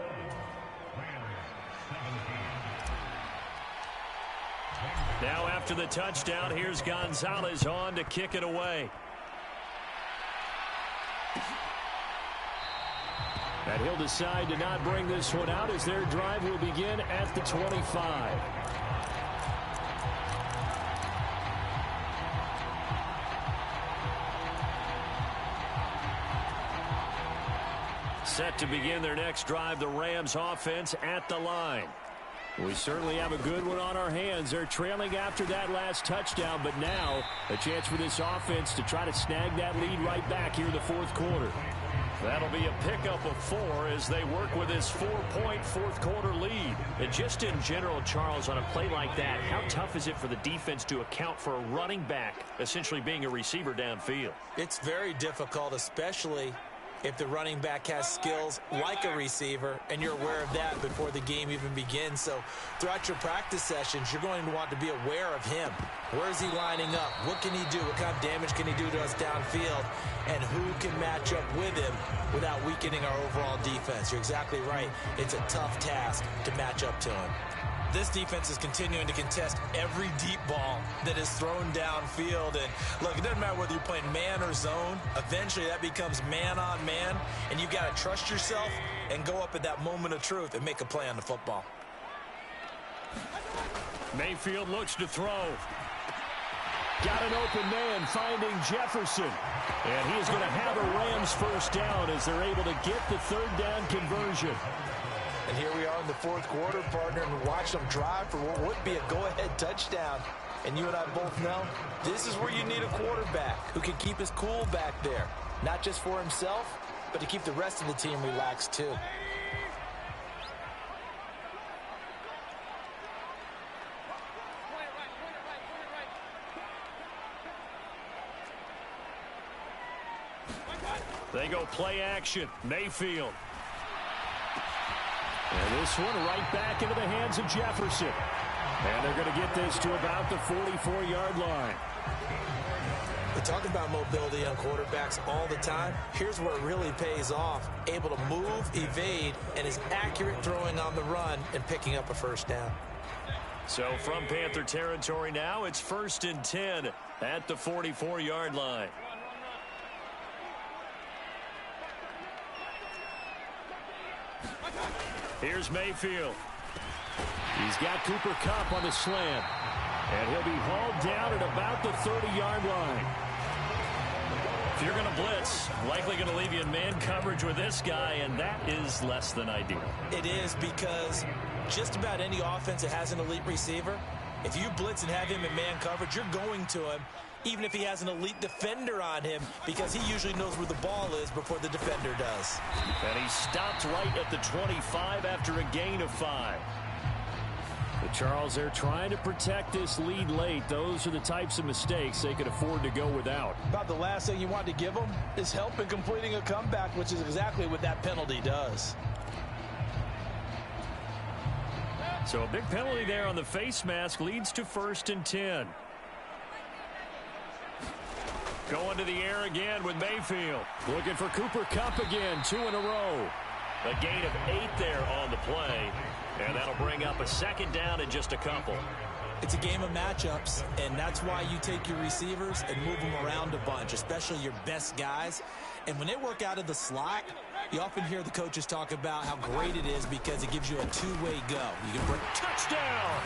Now after the touchdown, here's Gonzalez on to kick it away. And he'll decide to not bring this one out as their drive will begin at the 25. Set to begin their next drive, the Rams offense at the line. We certainly have a good one on our hands. They're trailing after that last touchdown, but now a chance for this offense to try to snag that lead right back here in the 4th quarter. That'll be a pickup of 4 as they work with this 4-point 4th quarter lead. And just in general, Charles, on a play like that, how tough is it for the defense to account for a running back essentially being a receiver downfield? It's very difficult, especially if the running back has skills like a receiver, and you're aware of that before the game even begins. So throughout your practice sessions, you're going to want to be aware of him. Where is he lining up? What can he do? What kind of damage can he do to us downfield? And who can match up with him without weakening our overall defense? You're exactly right. It's a tough task to match up to him. This defense is continuing to contest every deep ball that is thrown downfield. And look, it doesn't matter whether you're playing man or zone. Eventually that becomes man on man, and you've got to trust yourself and go up at that moment of truth and make a play on the football. Mayfield looks to throw. Got an open man finding Jefferson. And he is going to have a Rams 1st down as they're able to get the 3rd down conversion. And here we are in the 4th quarter, partner, and watch them drive for what would be a go-ahead touchdown. And you and I both know this is where you need a quarterback who can keep his cool back there. Not just for himself, but to keep the rest of the team relaxed too. They go play action. Mayfield. And this one right back into the hands of Jefferson. And they're going to get this to about the 44-yard line. We talk about mobility on quarterbacks all the time. Here's where it really pays off. Able to move, evade, and is accurate throwing on the run and picking up a 1st down. So from Panther territory now, it's 1st and 10 at the 44-yard line. Here's Mayfield. He's got Cooper Kupp on the slant. And he'll be hauled down at about the 30-yard line. If you're going to blitz, likely going to leave you in man coverage with this guy, and that is less than ideal. It is, because just about any offense that has an elite receiver, if you blitz and have him in man coverage, you're going to him, even if he has an elite defender on him, because he usually knows where the ball is before the defender does. And he stopped right at the 25 after a gain of 5. But Charles, they're trying to protect this lead late. Those are the types of mistakes they could afford to go without. About the last thing you want to give them is help in completing a comeback, which is exactly what that penalty does. So a big penalty there on the face mask leads to 1st and 10. Going to the air again with Mayfield. Looking for Cooper Kupp again, 2 in a row. A gain of 8 there on the play. And that'll bring up a 2nd down in just a couple. It's a game of matchups, and that's why you take your receivers and move them around a bunch, especially your best guys. And when they work out of the slot, you often hear the coaches talk about how great it is because it gives you a two-way go. You can bring touchdown.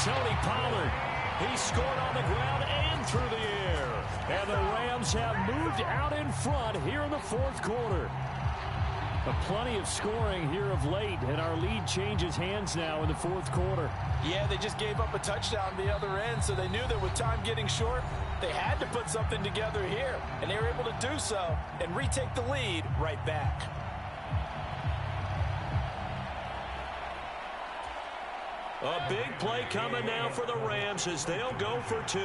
Tony Pollard. He scored on the ground and through the air. And the Rams have moved out in front here in the 4th quarter. Plenty of scoring here of late, and our lead changes hands now in the 4th quarter. Yeah, they just gave up a touchdown the other end, so they knew that with time getting short, they had to put something together here, and they were able to do so and retake the lead right back. A big play coming now for the Rams as they'll go for 2.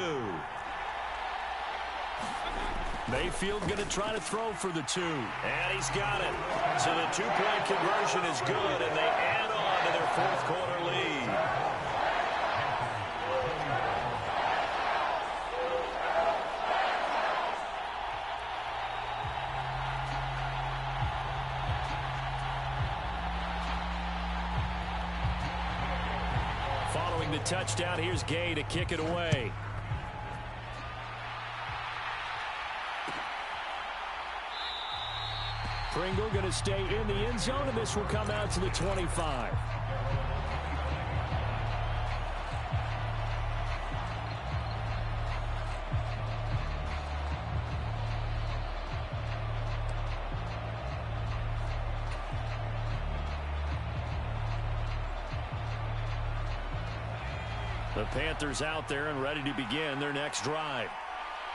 Mayfield going to try to throw for the 2. And he's got it. So the 2-point conversion is good, and they add on to their 4th quarter lead. Following the touchdown, here's Gay to kick it away. Pringle going to stay in the end zone, and this will come out to the 25. The Panthers out there and ready to begin their next drive.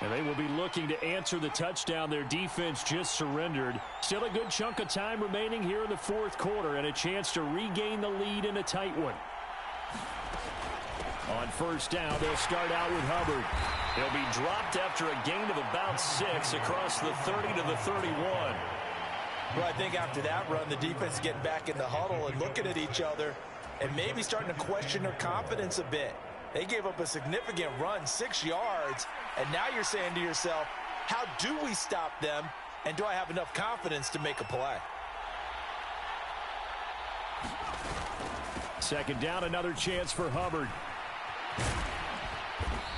And they will be looking to answer the touchdown their defense just surrendered. Still a good chunk of time remaining here in the 4th quarter and a chance to regain the lead in a tight one. On 1st down, they'll start out with Hubbard. He'll be dropped after a gain of about 6 across the 30 to the 31. Well, I think after that run, the defense is getting back in the huddle and looking at each other and maybe starting to question their confidence a bit. They gave up a significant run, 6 yards, and now you're saying to yourself, how do we stop them, and do I have enough confidence to make a play? 2nd down, another chance for Hubbard.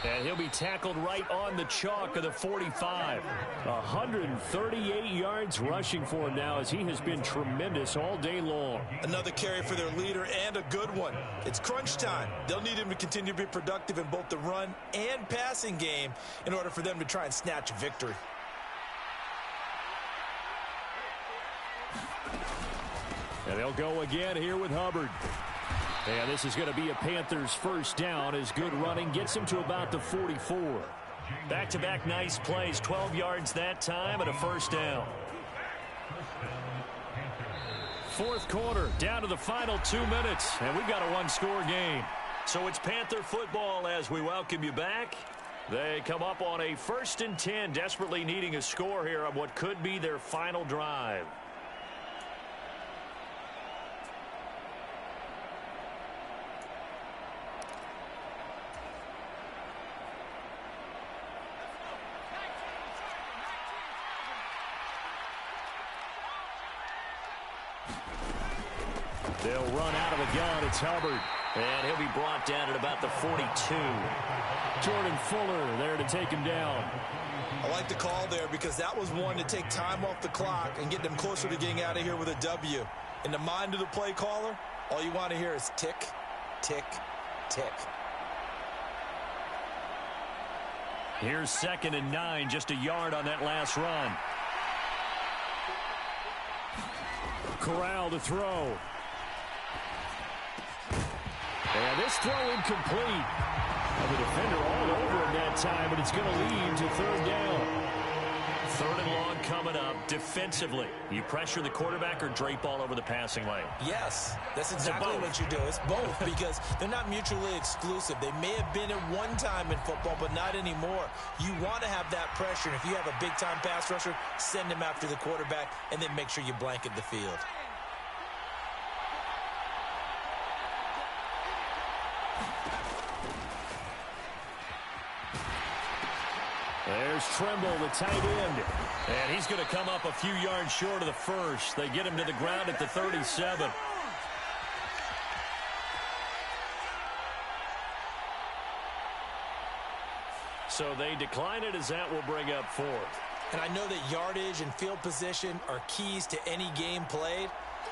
And he'll be tackled right on the chalk of the 45. 138 yards rushing for him now as he has been tremendous all day long. Another carry for their leader and a good one. It's crunch time. They'll need him to continue to be productive in both the run and passing game in order for them to try and snatch a victory. And they'll go again here with Hubbard. And this is going to be a Panthers 1st down as good running gets him to about the 44. Back-to-back nice plays, 12 yards that time and a 1st down. 4th quarter, down to the final 2 minutes, and we've got a 1-score game. So it's Panther football as we welcome you back. They come up on a 1st and 10, desperately needing a score here on what could be their final drive. They'll run out of the gun. It's Hubbard. And he'll be brought down at about the 42. Jordan Fuller there to take him down. I like the call there because that was one to take time off the clock and get them closer to getting out of here with a W. In the mind of the play caller, all you want to hear is tick, tick, tick. Here's 2nd and 9, just a yard on that last run. Corral to throw. And this throw incomplete. And the defender all over him that time, but it's going to lead to 3rd down. 3rd and long coming up. Defensively, you pressure the quarterback or drape all over the passing lane? Yes, that's exactly what you do. It's both because they're not mutually exclusive. They may have been at one time in football, but not anymore. You want to have that pressure, and if you have a big-time pass rusher, send him after the quarterback, and then make sure you blanket the field. There's Trimble, the tight end. And he's going to come up a few yards short of the first. They get him to the ground at the 37. So they decline it as that will bring up 4th. And I know that yardage and field position are keys to any game played,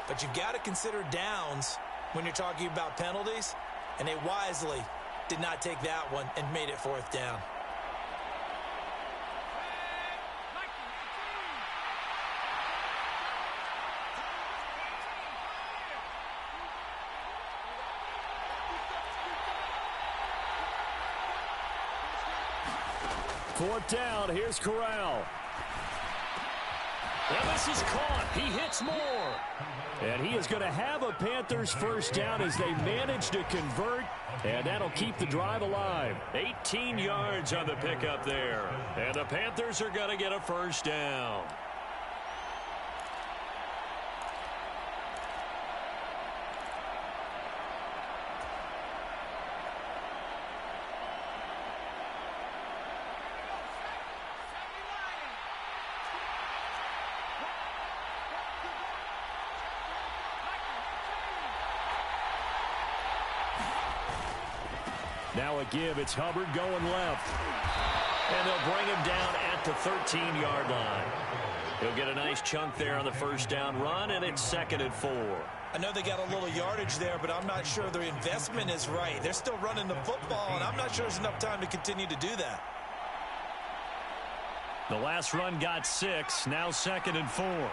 but you've got to consider downs when you're talking about penalties, and they wisely did not take that one and made it 4th down. Fourth down, here's Corral. And this is caught. He hits Moore. And he is going to have a Panthers first down as they manage to convert. And that'll keep the drive alive. 18 yards on the pickup there. And the Panthers are going to get a first down. Now a give. It's Hubbard going left. And they'll bring him down at the 13-yard line. He'll get a nice chunk there on the first down run, and it's 2nd and 4. I know they got a little yardage there, but I'm not sure their investment is right. They're still running the football, and I'm not sure there's enough time to continue to do that. The last run got 6. Now 2nd and 4.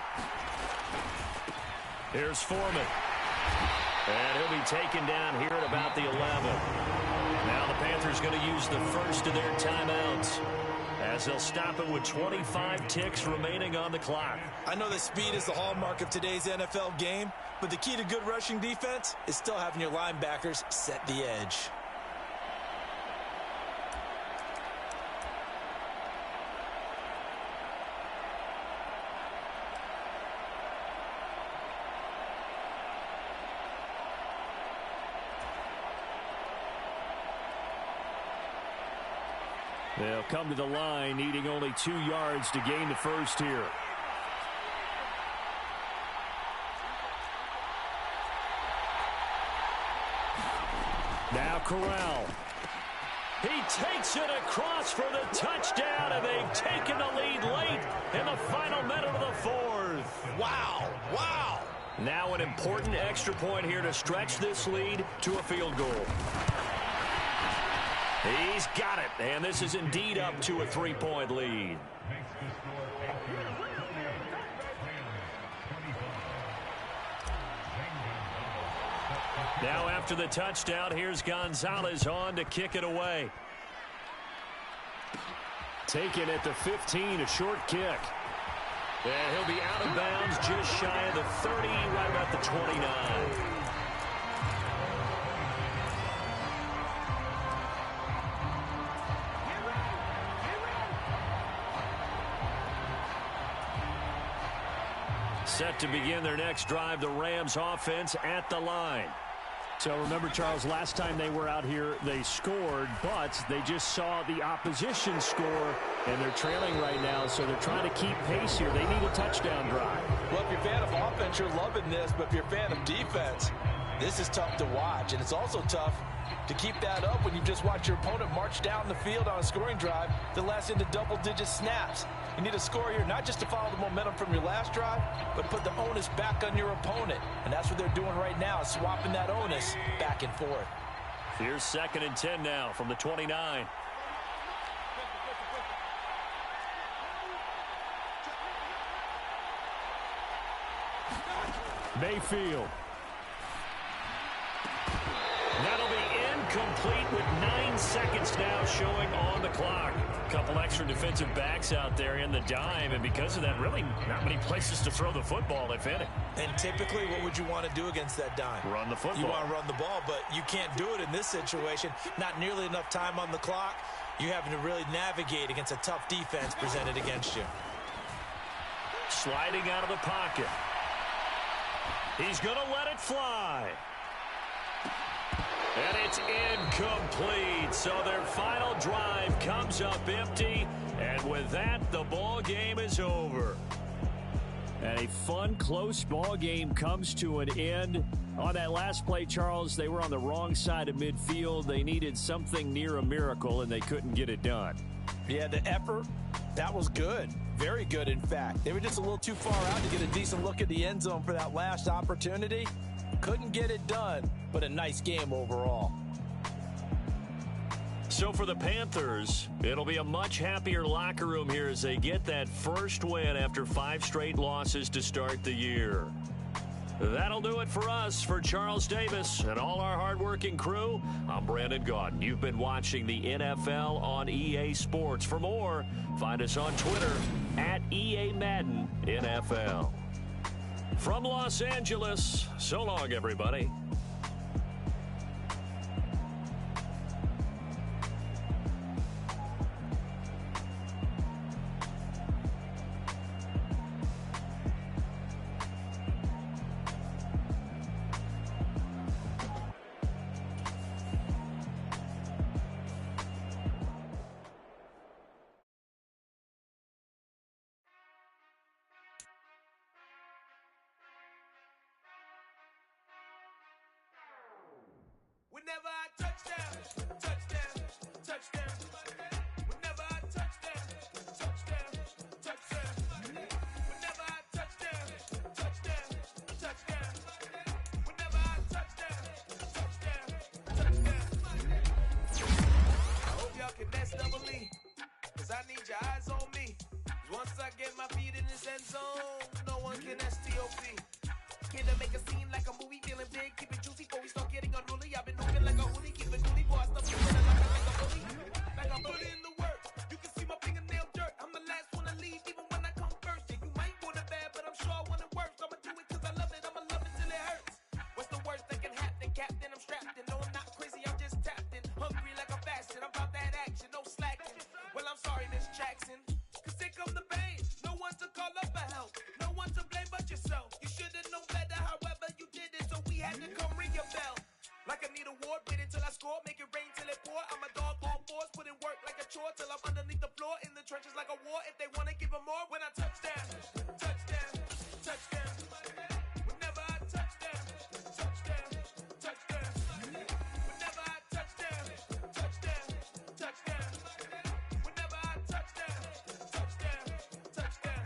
Here's Foreman. And he'll be taken down here at about the 11. Now the Panthers going to use the first of their timeouts as they'll stop it with 25 ticks remaining on the clock. I know that speed is the hallmark of today's NFL game, but the key to good rushing defense is still having your linebackers set the edge. They'll come to the line, needing only 2 yards to gain the first here. Now Corral. He takes it across for the touchdown, and they've taken the lead late in the final minute of the 4th. Wow, wow. Now an important extra point here to stretch this lead to a field goal. He's got it, and this is indeed up to a 3-point lead. Now after the touchdown, here's Gonzalez on to kick it away. Taken at the 15, a short kick. And he'll be out of bounds just shy of the 30, right about the 29. Set to begin their next drive, the Rams offense at the line. So remember, Charles, last time they were out here, they scored, but they just saw the opposition score, and they're trailing right now, so they're trying to keep pace here. They need a touchdown drive. Well, if you're a fan of offense, you're loving this, but if you're a fan of defense, this is tough to watch, and it's also tough to keep that up when you just watch your opponent march down the field on a scoring drive that lasts into double-digit snaps. You need a score here, not just to follow the momentum from your last drive, but put the onus back on your opponent. And that's what they're doing right now, swapping that onus back and forth. Here's 2nd and 10 now from the 29. Mayfield. That'll be incomplete with 9 seconds now showing on the clock. A couple extra defensive backs out there in the dime, and because of that, really not many places to throw the football, if any. And typically, what would you want to do against that dime? Run the football. You want to run the ball, but you can't do it in this situation. Not nearly enough time on the clock. You having to really navigate against a tough defense presented against you. Sliding out of the pocket. He's going to let it fly. And it's incomplete. So their final drive comes up empty. And with that, the ball game is over. And a fun, close ball game comes to an end. On that last play, Charles, they were on the wrong side of midfield. They needed something near a miracle, and they couldn't get it done. Yeah, the effort, that was good. Very good, in fact. They were just a little too far out to get a decent look at the end zone for that last opportunity. Couldn't get it done, but a nice game overall. So for the Panthers, it'll be a much happier locker room here as they get that first win after 5 straight losses to start the year. That'll do it for us. For Charles Davis and all our hardworking crew, I'm Brandon Gaudin. You've been watching the NFL on EA Sports. For more, find us on Twitter at EA Madden NFL. From Los Angeles, so long, everybody. Whenever I touchdown, touchdown, touchdown. Whenever I touchdown, touchdown, touchdown. Whenever I touchdown, touchdown, touchdown. Whenever I touchdown, touchdown, touchdown. I hope y'all can best double me, 'cause I need your eyes on me. 'Cause once I get my feet in this end zone, no one can STOP. Can I make a scene like a movie, feeling big, keep it juicy before we start getting unruly. I've been moving like a hoodie, keep it goody, boy, I stuff together like a bully. Like I put in the work, you can see my fingernail dirt. I'm the last one to leave, even when I come first. Yeah, you might want it bad, but I'm sure I want it worse. I'ma do it 'cause I love it, I'ma love it till it hurts. What's the worst that can happen, Captain? I'm strapped in, no, I'm not crazy, I'm just tapped in. Hungry like I'm fasting, I'm about that action, no slacking. Well, I'm sorry, Miss Jackson, 'cause here come the pain. No one to call up for help, no one to blame but yourself. You should've known better, however you did it, so we had to come ring your bell. Like I need a award, wait until I score, make it rain till it pour. I'm a dog on force, put in work like a chore till I'm underneath the floor, in the trenches like a war. If they wanna give them more, when I touchdown, touchdown, touchdown. Whenever I touchdown, touchdown, touchdown. Whenever I touchdown, touchdown, touchdown. Whenever I touchdown, touchdown, touchdown.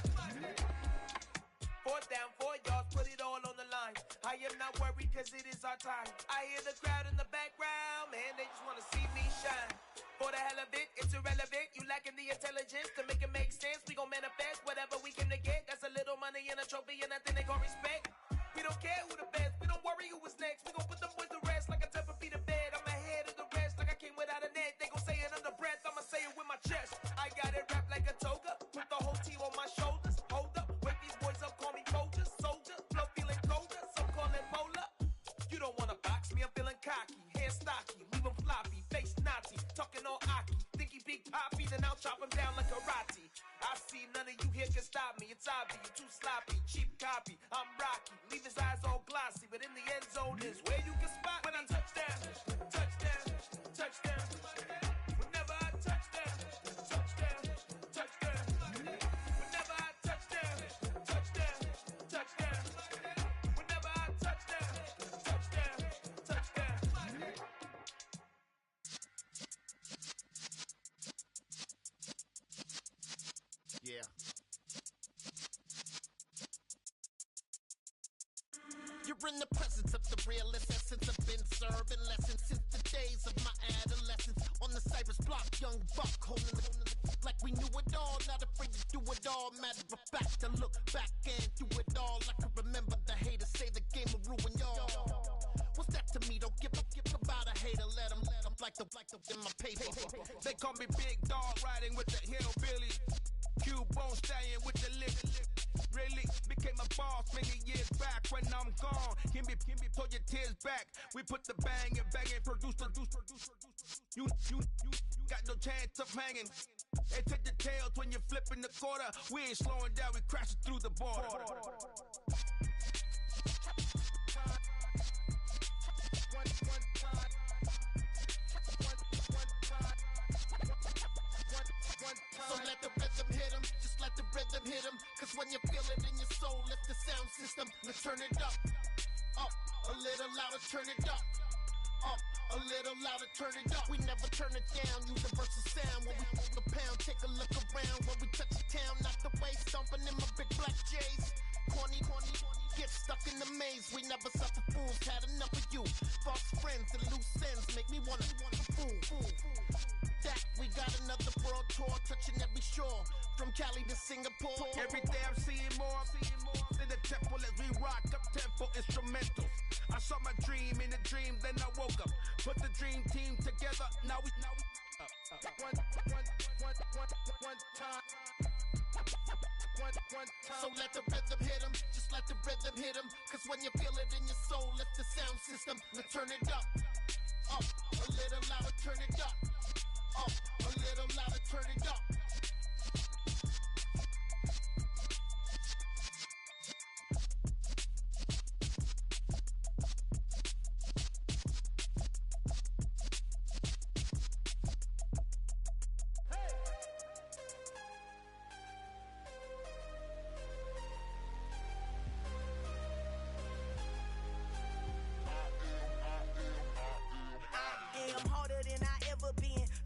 4th down, 4 yards, put it all on the line. I am not worried 'cause it is our time. I hear the crowd in the background, man, they just wanna see me shine. For the hell of it, it's irrelevant. You lacking the intelligence to make it make sense. We gon' manifest whatever we came to get. That's a little money and a trophy and nothing they gon' respect. We don't care who the best, we don't worry who was next. We gon' put them boys to rest like a 10 feet of bed. I'm ahead of the rest like I came without a net. They gon' say it under breath, I'ma say it with my chest. I got it wrapped like a toga, put the whole team on my shoulders. Hold up, wake these boys up, call me soldier, soldier. Flow feeling colder, some call it polar. You don't wanna box me, I'm feeling cocky. Hair stocky, leave him floppy, face naughty. Talking all aki, think he big poppy, then I'll chop him down like karate. I see none of you here can stop me. It's obvious, you too sloppy, cheap copy. I'm Rocky, leave his eyes all glossy, but in the end zone is where you can spot when I touchdown, touchdown, touchdown. Whenever I touchdown, touchdown, touchdown. Whenever I touchdown, touchdown, touchdown. Whenever I touchdown, touchdown, touchdown. Yeah. You're in the presence of the realest essence. I've been serving lessons since the days of my adolescence. On the Cypress block, young buck holding the like we knew it all. Not afraid to do it all. Matter of fact, to look back and do it all. I can remember the haters say the hater, let them like the in my paper. They call me Big Dog, riding with the hillbilly. Cubone staying with the lip. Really became a boss many years back. When I'm gone, can be pull your tears back. We put the bang and produce. You got no chance of hanging. They take the tails when you're flipping the quarter. We ain't slowing down, we crashing through the border. So let the rhythm hit him, just let the rhythm hit him. Cause when you feel it in your soul, lift the sound system. Let's turn it up, a little louder, turn it up, a little louder, turn it up. We never turn it down, universal sound. When we move the pound, take a look around. When we touch the town, knock the way, stomping in my big black J's. Corny, get stuck in the maze. We never suffer fools, had enough of you. False friends and loose ends make me wanna fool. That we got another world tour, touching every shore, from Cali to Singapore. Every day I'm seeing more in the temple as we rock up tempo instrumentals. I saw my dream in a dream, then I woke up. Put the dream team together, now we one time. So let the rhythm hit him, just let the rhythm hit him. Cause when you feel it in your soul, lift the sound system. Let's turn it up, a little louder, turn it up, a little louder, turn it up.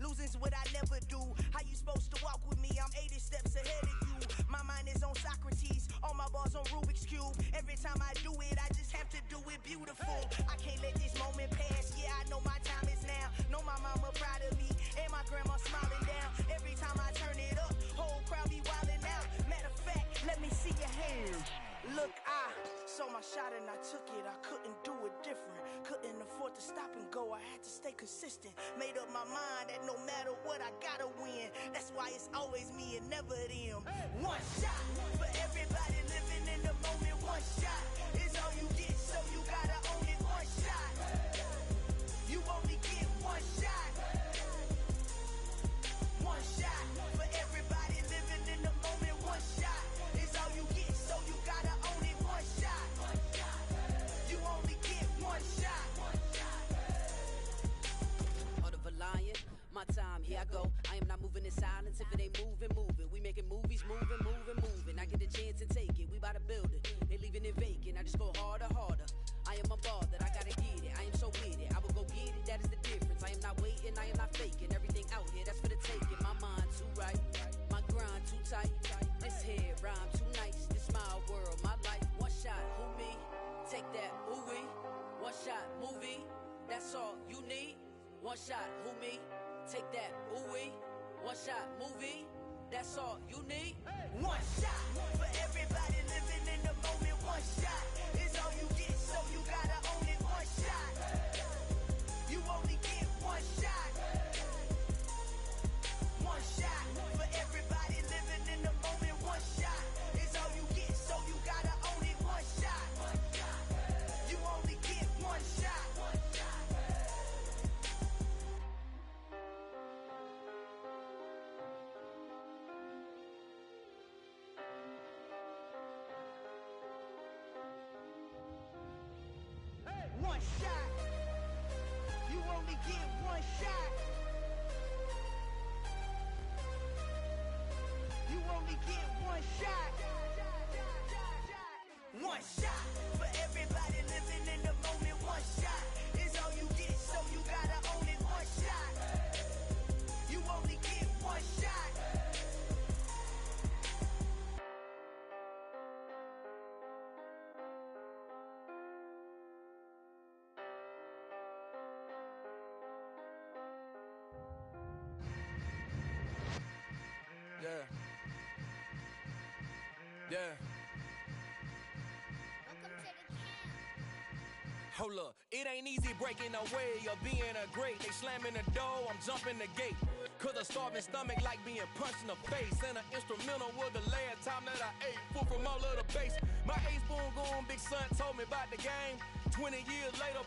Losing's what I never do. How you supposed to walk with me? I'm 80 steps ahead of you. My mind is on Socrates, all my bars on Rubik's Cube. Every time I do it, I just have to do it beautiful. I can't let this moment pass. Yeah, I know my time is now. Know my mama proud of me, and my grandma smiling down. Every time I turn it up, whole crowd be wildin' out. Matter of fact, let me see your hands. Look, I saw my shot and I took it. I couldn't do it different. Couldn't afford to stop and go. I had to stay consistent. Made up my mind that no matter what, I gotta win. That's why it's always me and never them. One shot for everybody living in the moment. One shot is all you get, so you gotta own it. One shot. You only get one shot. One shot for everybody living in the moment. One shot is all you get, so you gotta own it. One shot. You only get one shot. Heart of a lion, my time, here I go. I am not moving in silence. If it ain't moving. We making movies, moving. I get a chance and take it. We bout to build it. They leaving it vacant. I just go harder. I am a ball that I gotta get it. I am so with it. I will go get it. That is the difference. I am not waiting. I am not faking. Everything out here, that's for the taking. My mind too right. My grind too tight. This head rhyme too nice. This my world, my life. One shot, who me? Take that, ooh-wee. One shot, movie. That's all you need. One shot, who me? Take that, ooh-wee. One shot, movie. That's all you need. One shot for everybody living in the moment. One shot is all you get, so you gotta own it. One shot. You only get one shot. One shot for everybody living in the moment. One shot is all you get, so you gotta own it. One shot. You only get one shot. One shot. You only get one shot. You only get one shot. One shot for everybody living in the moment. One shot is all you get, so you gotta own it. One shot. You only get one shot. Hold up, It ain't easy breaking away or being a great. They slamming the door, I'm jumping the gate. Cause a starving stomach like being punched in the face. And an instrumental was the last time that I ate. Full from all of the bass. My ace boom goon, big son told me about the game. 20 years later,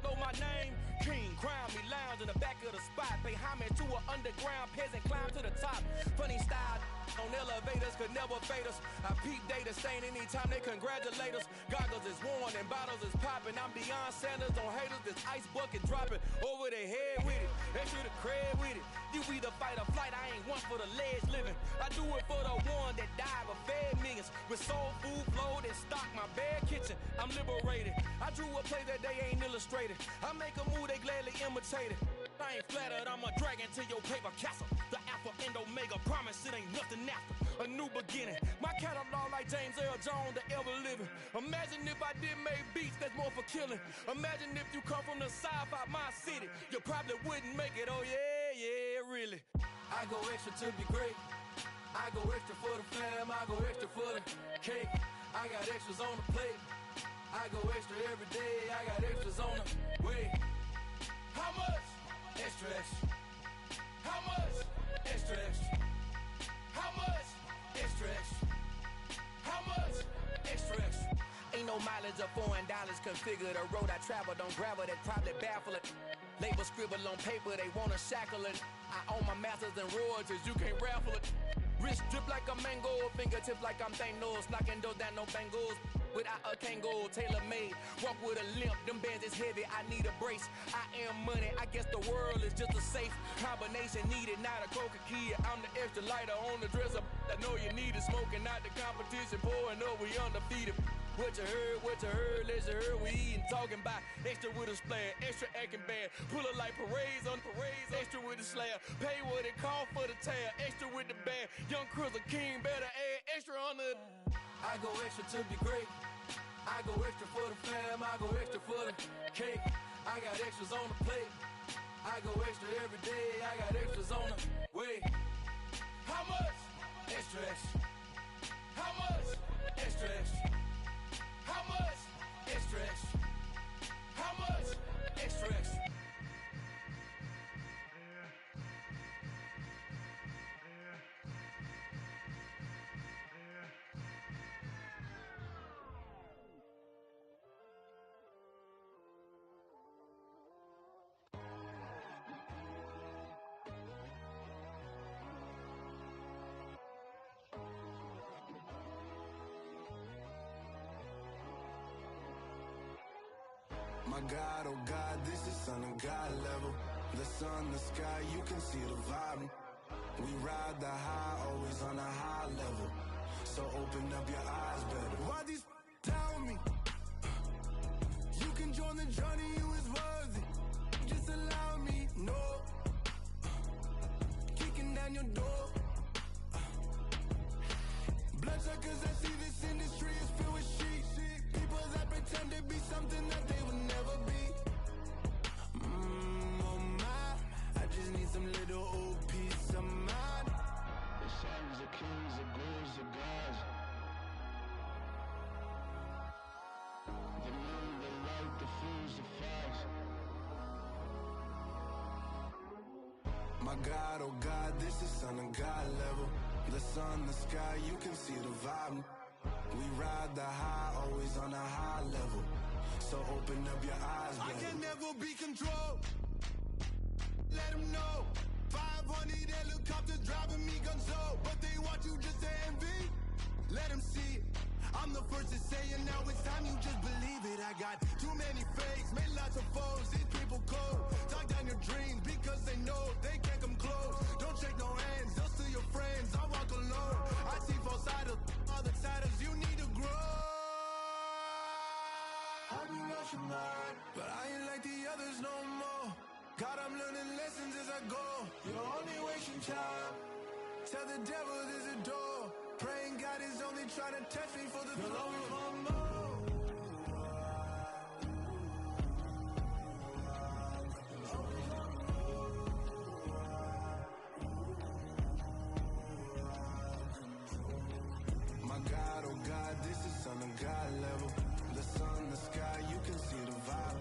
know my name. King, crown me, lounge in the back of the spot. Pay homage to an underground peasant, climb to the top. Funny style on elevators could never fade us. I peep data stain anytime they congratulate us. Goggles is worn and bottles is popping. I'm Deion Sanders on haters, this ice bucket dropping over their head with it. Extra the cred with it. You either fight or flight, I ain't one for the ledge living. I do it for the one that died but fed millions. With soul food flowed and stocked my bare kitchen. I'm liberated. I drew a play that they ain't illustrated. I make a move, they gladly imitate it. I ain't flattered, I'm a dragon to your paper castle. The Alpha and Omega, promise it ain't nothing after. A new beginning. My catalog like James Earl Jones, the ever living. Imagine if I did make beats that's more for killing. Imagine if you come from the south out my city. You probably wouldn't make it, oh yeah, really. I go extra to be great. I go extra for the fam, I go extra for the cake. I got extras on the plate. I go extra every day, I got extras on the way. How much? Extra, extra. How much? Extra, extra. How much? Extra, extra. How much? Extra, extra. Ain't no mileage of $4 configure the road I travel. Don't gravel that probably baffle it. Label scribble on paper, they wanna shackle it. I own my masters and royalties, you can't raffle it. Wrist drip like a mango, fingertips like I'm Thanos. Knocking doors down, no bangles. Without a Kango, tailor-made. Walk with a limp, them bands is heavy, I need a brace. I am money, I guess the world is just a safe combination needed, not a coca key. I'm the extra lighter on the dresser. I know you need it, smoking out the competition, pouring up, we undefeated. What you heard, let you heard, we eatin', talking about extra with a splash, extra acting bad. Pull it like parades on parades, extra with the slab. Pay what it cost for the tab, extra with the bag. Young Cruiser King, better add extra on the. I go extra to be great. I go extra for the fam, I go extra for the cake. I got extras on the plate. I go extra every day, I got extras on the way. How much? Extra, extra. How much? Extra, extra. How much? Extra, extra. How much? Extra, extra. My God, oh God, this is Son of God level. The sun, the sky, you can see the vibe. We ride the high, always on a high level. So open up your eyes better. Why these tell me? You can join the journey, you is worthy. Just allow me, no. Kicking down your door. Bloodsuckers, I see this industry is filled with sheep. People that pretend to be something that they will never be. Oh my, I just need some little old peace of mind. The sons of kings, the gurus, the gods. The moon, the light, the fools, the facts. My God, oh God, this is Son of God level. The sun, the sky, you can see the vibe. We ride the high, always on a high level. So open up your eyes, baby. I can never be controlled. Let them know. 500 helicopters driving me gonzo. But they want you just to envy. Let them see it. I'm the first to say it, now it's time you just believe it. I got too many fakes, made lots of foes. These people cold. Talk down your dreams because they know they can't come close. Don't shake no hands, they'll still your friends. I walk alone. I see false idols, other siders, you need to grow. Have you lost your mind? But I ain't like the others no more. God, I'm learning lessons as I go. You're only wasting time. Tell the devil there's a door. Praying God is only trying to test me for the glory for more. My God, oh God, this is Son of God level. The sun, the sky, you can see the vibe.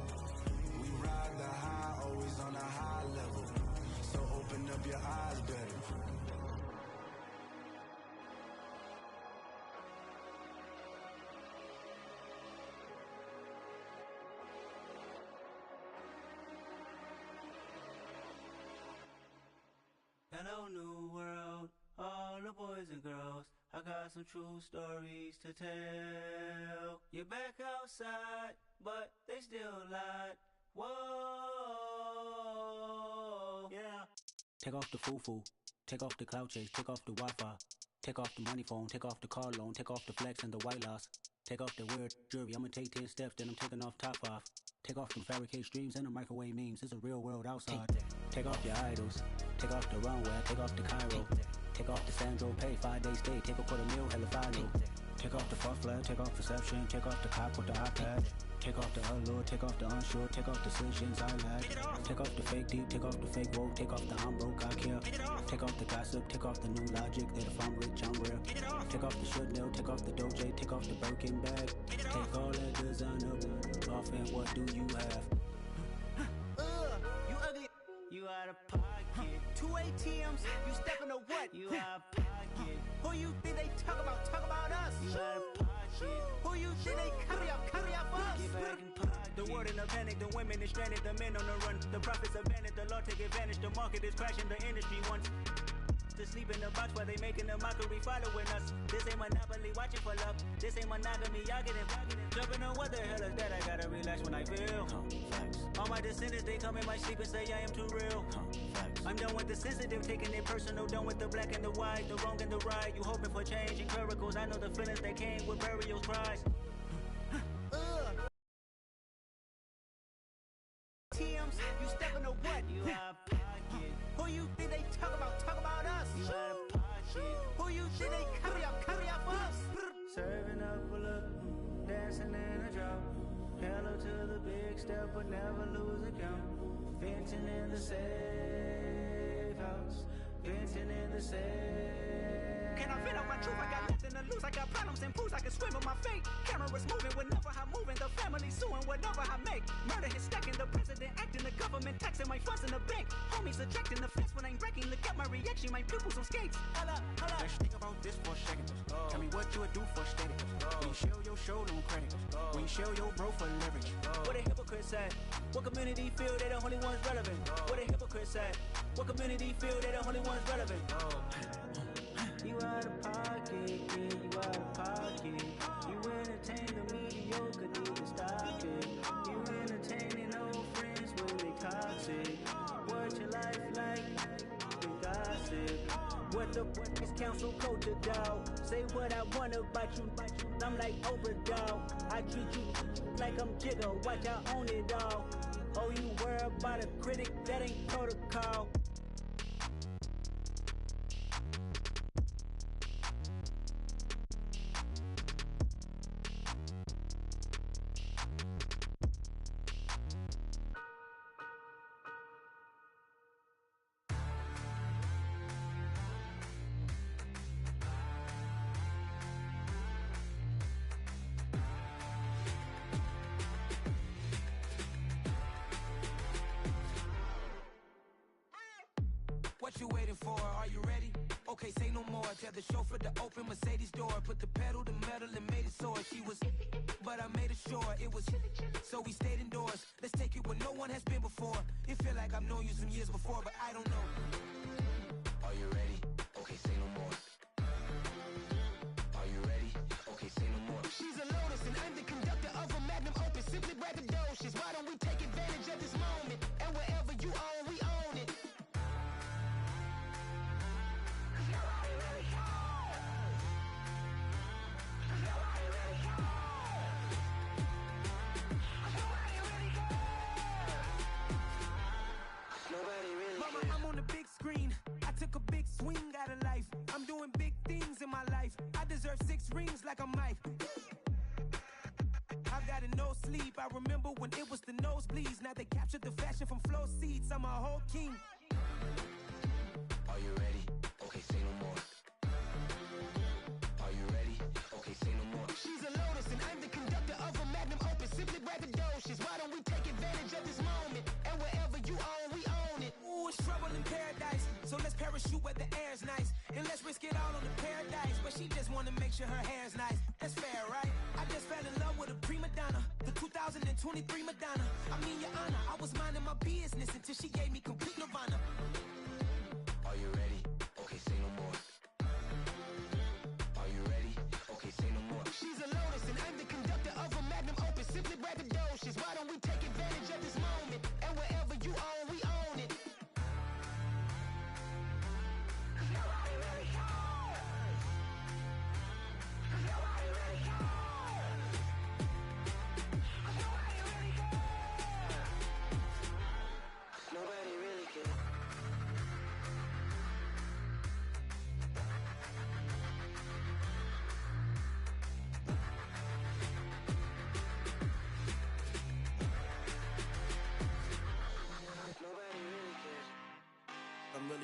Hello, new world, all the boys and girls. I got some true stories to tell. You're back outside, but they still lied. Whoa, yeah. Take off the foo-foo, take off the cloud chase, take off the Wi-Fi. Take off the money phone, take off the car loan, take off the flex and the white loss. Take off the weird jewelry, I'ma take 10 steps, then I'm taking off top 5. Take off them fabricate streams and the microwave memes, it's a real world outside. Take off your idols, take off the runway, take off the Cairo. Take off the Sandro pay, 5 days stay, take a $250,000, hella final. Take off the fuck flag, take off perception, take off the cop with the iPad. Take off the allure, take off the unsure, take off decisions I lag. Take off the fake deep, take off the fake woke, take off the I'm broke, I care. Take off the gossip, take off the new logic, that if I'm rich, I'm real. Take off the should know, take off the doje, take off the Birkin bag. Take all that designer off and what do you have? You ugly. You out of pocket. 2 ATMs, you stepping to what? You out of pocket. Who you think they talk about? Talk about us. You out of pocket. Who you think they carry up us? Get back in pocket. The world in a panic, the women is stranded, the men on the run. The profits abandoned, the law take advantage. The market is crashing, the industry wants to sleep in the box while they making a mockery following us. This ain't monopoly, watching for love. This ain't monogamy, y'all getting jumping on what the hell is that? I gotta relax when I feel. All my descendants, they come in my sleep and say I am too real. I'm done with the sensitive, taking it personal. Done with the black and the white, the wrong and the right. You hoping for change and miracles. I know the feelings that came with burial cries. TMs, you stepping to what? You out of pocket. Who you think they talk about? Talk about us. You out of pocket. Who you think they carry up us? Serving up a look, dancing in a drop. Hello to the big step, but never lose a count. Venting in the safe house. Venting in the safe. Can I vent out my truth? I got nothing to lose. I got problems and fools. I can swim with my fate. Cameras moving whenever I'm moving. The family suing whatever I make. Murder is stacking. The president acting. The government taxing my funds in the bank. Homies ejecting the fence when I'm breaking. Look at my reaction. My pupils on skates. Holla, holla. Let's think about this for a second. Tell me what you would do for status. When you show your show on credit. When you show your bro for leverage. What a hypocrite said. What community feel they the only ones relevant? What a hypocrite said. What community feel they the only ones relevant? You out of pocket, yeah, you out of pocket. You entertain the mediocre, need to stop it. You entertaining old friends when they toxic. What your life like? The gossip. What the is council culture, dog? Say what I want about you. I'm like overdog. I treat you like I'm Jigga. Watch I own it all. Oh, you worry about a critic? That ain't protocol. What you waiting for? Are you ready? Okay, say no more. Tell the chauffeur to open Mercedes door. Put the pedal to metal and made it soar. She was, but I made it sure it was. So we stayed indoors. Let's take it where no one has been before. It feel like I've known you some years before, but I don't know. Are you ready? Okay, say no more. Are you ready? Okay, say no more. She's a lotus and I'm the conductor of a magnum opus. Simply braggadocious. Why don't we take advantage of this moment? And wherever you own, we own it. Mama, I'm on the big screen. I took a big swing out of life. I'm doing big things in my life. I deserve 6 rings like I'm Mike. I've got a no sleep. I remember when it was the nosebleeds. Now they captured the fashion from flow seats. I'm a whole king. Are you ready? Okay, say no more. Are you ready? Okay, say no more. She's a lotus and I'm the conductor of a magnum opus. Simply braggadocious. Why don't we take advantage of this moment? And wherever you own, we own it. Ooh, it's trouble in paradise. So let's parachute where the air's nice. And let's risk it all on the paradise. But she just wanna make sure her hair's nice. That's fair, right? I just fell in love with a prima donna. The 2023 Madonna. I mean, your honor, I was minding my business until she gave me complete nirvana. Are you ready?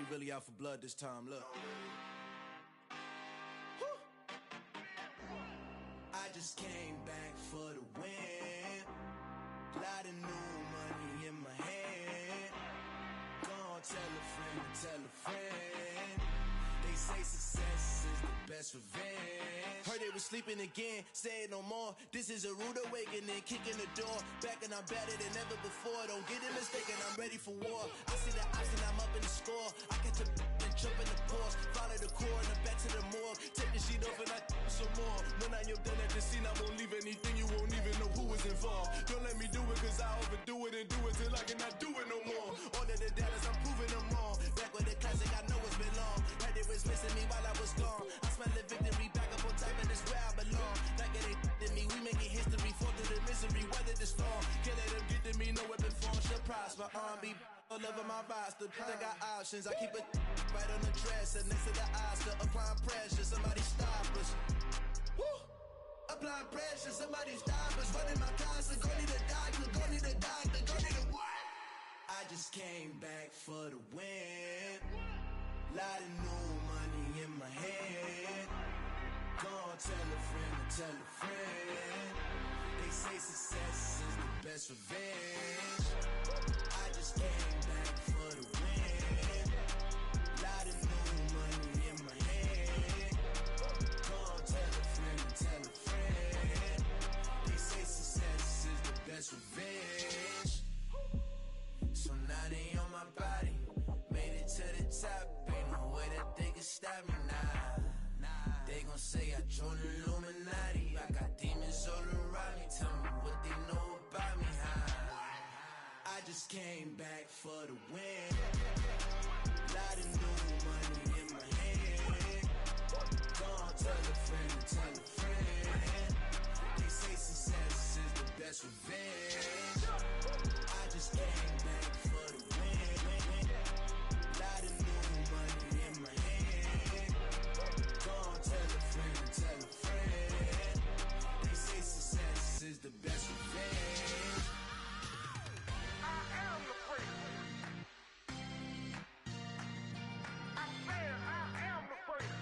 ain't really out for blood this time, look. I just came back for the win. Lot of new money in my hand. Gonna tell a friend to tell a friend. They say success is the best revenge. Heard they was sleeping again, say it no more. This is a rude awakening, kicking the door. Back and I'm better than ever before. Don't get it mistaken, I'm ready for war. I see the option, I'm up in the score. I catch a and jump in the course. Follow the core and the back to the morgue. Take the sheet off and I some more. When I am done at the scene, I won't leave anything. You won't even know who was involved. Don't let me do it cause I overdo it and do it till I cannot do it no more. All of the dallas, I'm proving them wrong. Back with the classic, I know it's been long. Heard they was missing me while I was gone. I smell the victory back up on top and it's where I belong. Like it ain't to me, we making history. Fall through the misery, weather the storm. Can't let them get to me, no weapon form should prosper. R&B all over my roster. I got options, I keep it right on the dresser. Next to the Oscar, applying pressure. Somebody stop us. Woo! Applying pressure, somebody stop us. Running my closet, go need a doctor, go need a doctor, go need a what? I just came back for the win. Lot of new money in my hand. Gonna tell a friend to tell a friend. They say success is the best revenge. I just came back for the win. Lot of new money in my hand. Gonna tell a friend to tell a friend. They say success is the best revenge. So now they on my body. Made it to the top. Ain't no way that they can stop me now. They gon' say I joined the Illuminati. I got demons all around me. Tell me what they know about me, huh? I just came back for the win. Lot of new money in my hand. Gonna tell a friend to tell a friend. They say success is the best revenge. I just came back for the win. Lot of new money in my hand. Gonna tell a friend to tell a friend. They say success is the best revenge. I am the prince. I said I am the prince.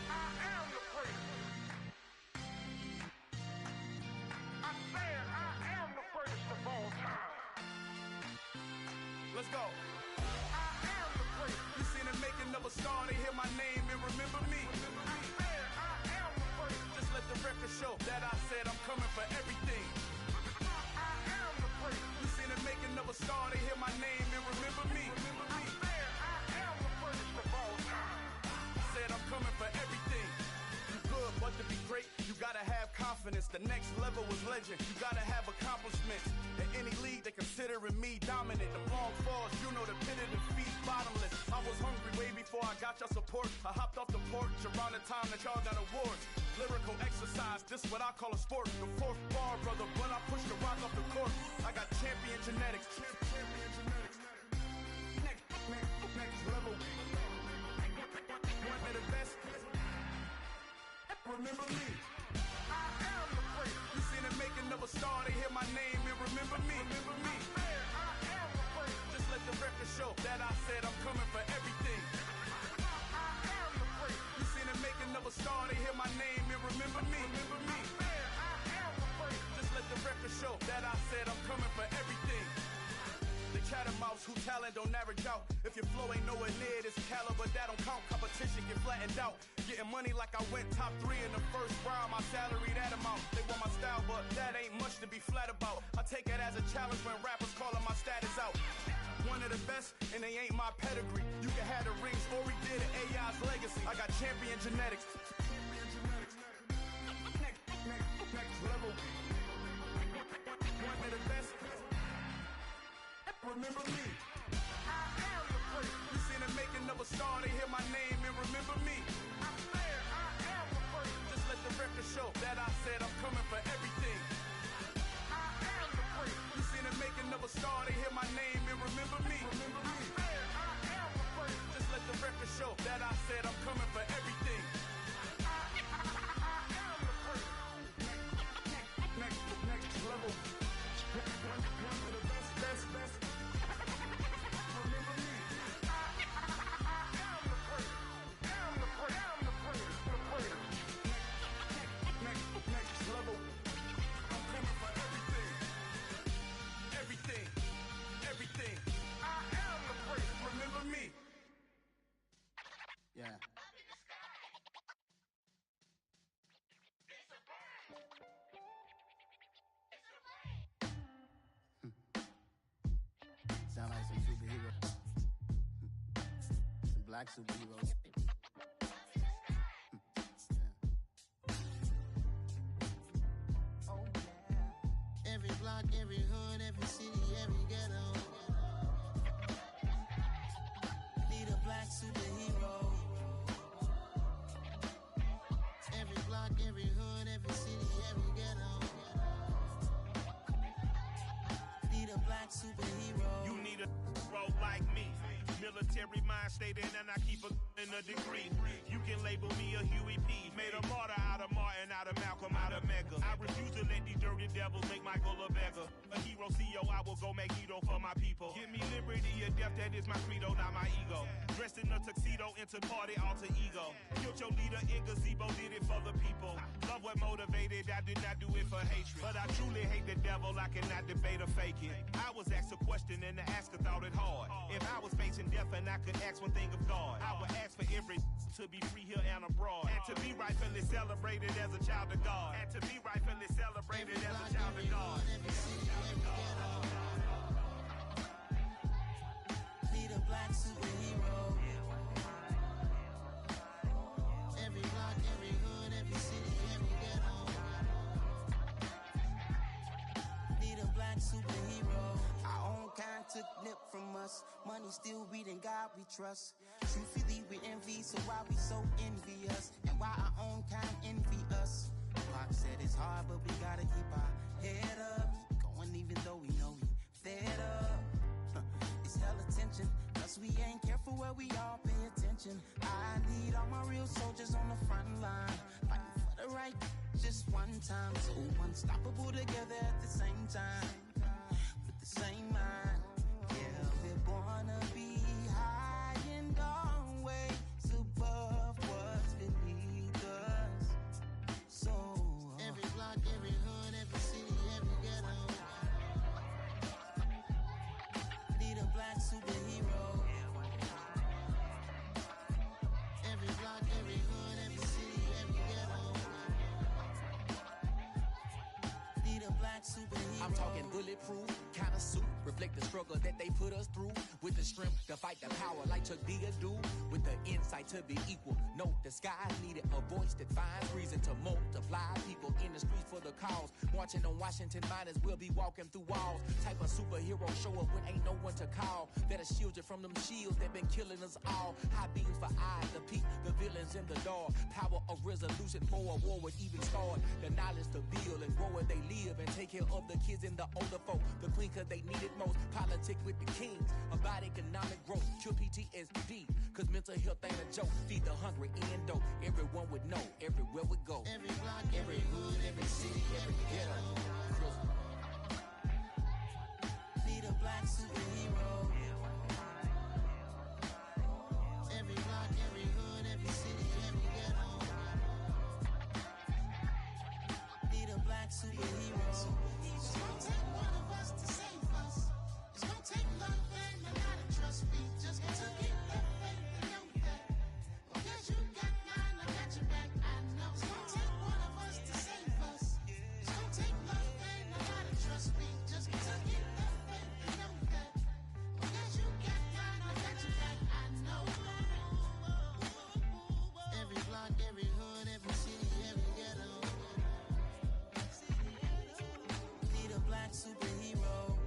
I am the prince. I said I am the first of all time. Let's go. You seen the making of a star, they hear my name and remember me. Just let the record show that I said I'm coming for everything. You seen the making of a star, they hear my name and remember me. Said I'm coming for everything. You good, but to be great, you gotta have confidence. The next level was legend. You gotta have accomplishments. In any league, they considering me dominant. The long falls, you know the pit of defeat, bottomless. I was hungry way before I got your support. I hopped off the porch around the time that y'all got awards. Lyrical exercise, this what I call a sport. The fourth bar, brother, when I push the rock off the court. I got champion genetics. Next level. One of the best. Remember me. I am the prince. You seen the making of a star, they hear my name and remember me. Remember me. I am the prince. Just let the record show that I said I'm coming for everything. I am the prince. You seen the making of a star, they hear my name and remember me. Remember me. I am the prince. Just let the record show that I said I'm coming for everything. The chattermouths who talent don't average out. If your flow ain't nowhere near this caliber, that don't count. Competition get flattened out. Getting money like I went top 3 in the first round. My salary that amount. They want my style, but that ain't much to be flat about. I take it as a challenge when rappers calling my status out. One of the best, and they ain't my pedigree. You can have the rings, or we did it, AI's legacy. I got champion genetics. Next level. One of the best. Remember me. I am the prince. You seen the making of a star, they hear my name and remember me. I said I am the prince. Just let the record show that I said I'm coming for everything. I am the prince. You seen the making of a star, they hear my name and remember me. Remember me. I said I am the prince. Just let the record show that I said I'm coming for everything. I am the prince. Next level. One of the best. everything, everything. I am the great, remember me. Yeah. Sound like some superheroes. Some black superheroes. Oh, yeah. Every block, every hood, every city, every ghetto. Need a black superhero. Every block, every hood, every city, every ghetto. Need a black superhero. You need a hero like me. Military mind stated, and I keep in a degree. You can label me a Huey P. Made a martyr out of Martin, out of Malcolm, out of Mega. I refuse to let these dirty devils make Michael a beggar. A hero CEO, I will go Magneto for my people. Give me liberty or death, that is my credo, not my ego. Dressed in a tuxedo, into party, alter ego. Killed your leader in gazebo, did it for the people. Love what motivated, I did not do it for hatred. But I truly hate the devil, I cannot debate or fake it. I was asked a question and the asker thought it hard. If I was facing death and I could ask one thing of God, I would ask for every to be free here and abroad, and to be rightfully celebrated as a child of God, and to be rightfully celebrated as a child of God. Need a black superhero. Every block, every hood, every city, every ghetto. Need a black superhero. Our own kind took nip from us. Money still reading, God we trust. Truthfully we envy, so why we so envious? And why our own kind envy us? Pac said it's hard, but we gotta keep our head up. Going even though we know we fed up. It's hell attention, cause we ain't careful where we all pay attention. I need all my real soldiers on the front line, fighting for the right just one time. So unstoppable together at the same time, with the same mind. Yeah, we're born to be high and always above what's beneath us. So every block, every hood, every city, every ghetto. Need a black superhero. Every block, every hood, every city, every ghetto. Need a black superhero. I'm talking bulletproof, kind of suit, reflect the struggle that they put us through. With the strength to fight the power like Chuck D do. With the insight to be equal. No, the sky needed a voice that finds reason to multiply people in the streets for the cause. Marching on Washington, might as well be walking through walls. Type of superhero show up when ain't no one to call. That'll shield you from them shields that been killing us all. High beams for eyes to peek the villains in the dark. Power of resolution for a war would even start. The knowledge to build and grow where they live and take care of the kids and the older folk. The queen cause they need it most. Politic with the kings about economic growth. Cure PTSD cause mental health ain't a joke. Feed the hungry and dope. Everyone would know everywhere we go. Every block, every hood, every city, every ghetto. Need a black superhero. Every block, every hood, every city, every ghetto. Need a black superhero. It's gonna take one of us to save us. It's gonna take love and a lot of trust. We just gotta get that faith and know that. Well, guess you got mine, I got your back. I know. It's gonna take one of us to save us. It's gonna take love and a lot of trust. We just gotta get that faith and know that. Well, guess you got mine, I got your back. I know. Every block, every hood, every city, every ghetto. Need a black superhero.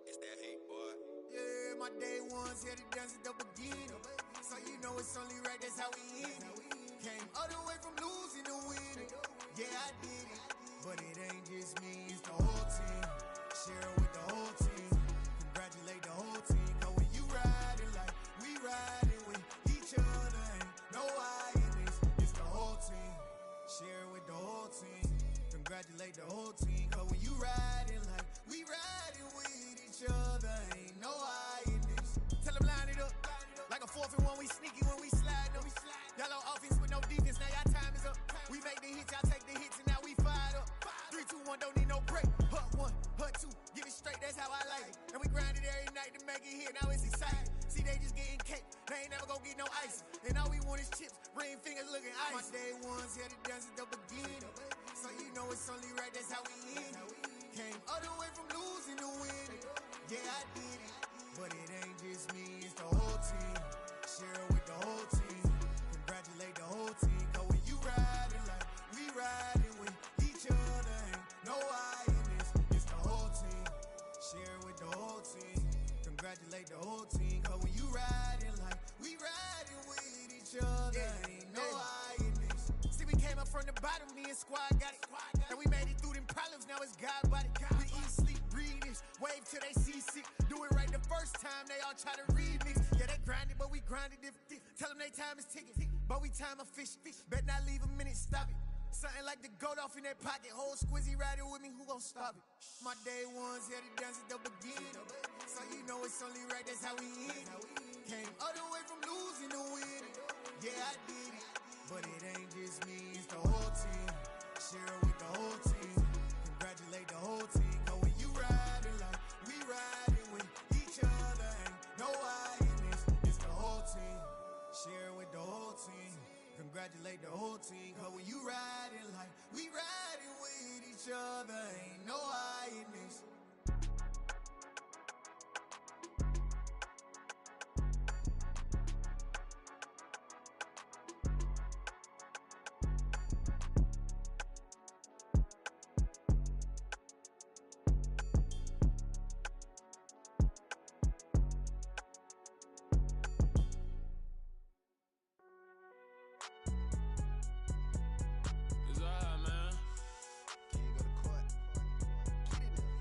It's that hate, boy. Yeah, my day ones here to dance at the beginning. So you know it's only right, that's how we end it. Came all the way from losing to winning. Yeah, I did it. But it ain't just me, it's the whole team. Share it with the whole team. Congratulate the whole team. Cause when you riding like we riding with each other, ain't no I in this. It's the whole team. Share it with the whole team. Congratulate the whole team. Cause when you riding like we riding with each other, ain't no I in this. Tell them line it up like a 4th and 1 we sneak. ice. And all we want is chips, ring fingers looking ice. My day ones here to dance at the beginning. So you know it's only right, that's how we end it. Came all the way from losing to winning. Yeah, I did it. But it ain't just me, it's the whole team. Share it with the whole team. Congratulate the whole team. Cause when you riding like we riding with each other, ain't no I in this. It's the whole team. Share it with the whole team. Congratulate the whole team. Cause when you riding like we riding with each other, ain't no I in this. See, we came up from the bottom, me and squad got it. And we made it through them problems, now it's God body. We eat, sleep, breathe this. Wave till they see sick. Do it right the first time, they all try to remix. Yeah, they grinded, but we grinded if tell them they time is ticking. But we time a fish. Bet not leave a minute, stop it. Something like the goat off in that pocket. Whole squizzy riding with me, who gon' stop it? My day ones here to dance at the beginning. So you know it's only right, that's how we end it. Came all the way from losing to winning. Yeah, I did it. But it ain't just me, it's the whole team. Share it with the whole team. Congratulate the whole team. Cause when you riding like we riding with each other, ain't no I in this. It's the whole team. Share it with the whole team. Congratulate the whole team. Cause when you riding like we riding with each other, ain't no I in this. It's alright, man. Can you go to court? Get it up.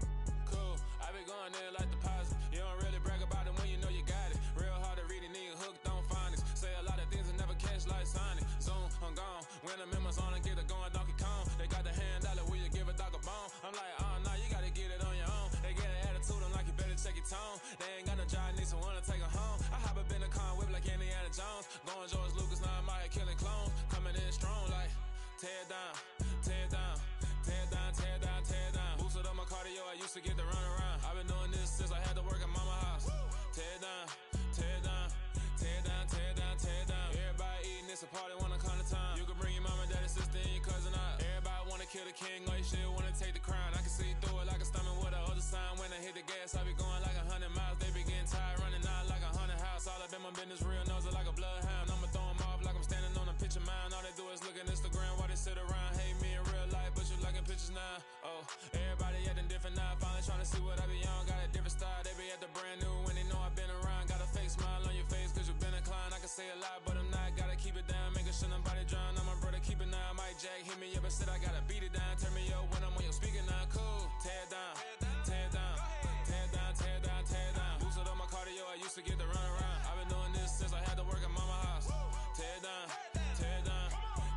Cool. I be going there like deposit. You don't really brag about it when you know you got it. Real hard to read it, nigga hooked on phonics. Say a lot of things and never catch like Sonic. Zoom, I'm gone. When the members on and get it going, Donkey Kong. They got the hand dollar, will you give a dog a bone? I'm like, oh no, you gotta get it on your own. They get an attitude, I'm like, you better check your tone. They ain't got no job, need someone to take her home. I hop up in the car, whip like Indiana Jones. Going George Lucas, now I'm out here killing clones. Coming in strong like, tear down, tear down, tear down, tear down, tear down. Boosted up my cardio, I used to get to run around. I've been doing this since I had to work at mama house. Tear down, tear down, tear down, tear down, tear down. Everybody eating, it's a party, wanna come to time. You can bring your mama, daddy, sister, and your cousin out. Everybody wanna kill the king, like shit, wanna take the crown. I can see through it like a stomach with a other sign. When I hit the gas, I be going like 100 miles. They be getting tired, running out like 100 house. All up in my business, real nose like a bloodhound. I'ma throw 'em off like I'm standing on a picture mound. All they do is look at Instagram while they sit around. Hate me in real life, but you liking pictures now. Oh, everybody acting different now. Finally trying to see what I be on. Got a different style, they be at the brand new when they know I've been around. Got a fake smile on your face cause you been inclined. I can say a lot, but I'm not. Gotta keep it down, making sure nobody drown. I'm my brother, keep it now. Mike Jack hit me up and said I gotta beat it down. Turn me up when I'm on your speaker now. Cool, tear down, tear down, tear down, tear down, tear down. Boosted up my cardio, I used to get to run around. I've been doing this since I had to work at mama house. Tear down, tear down,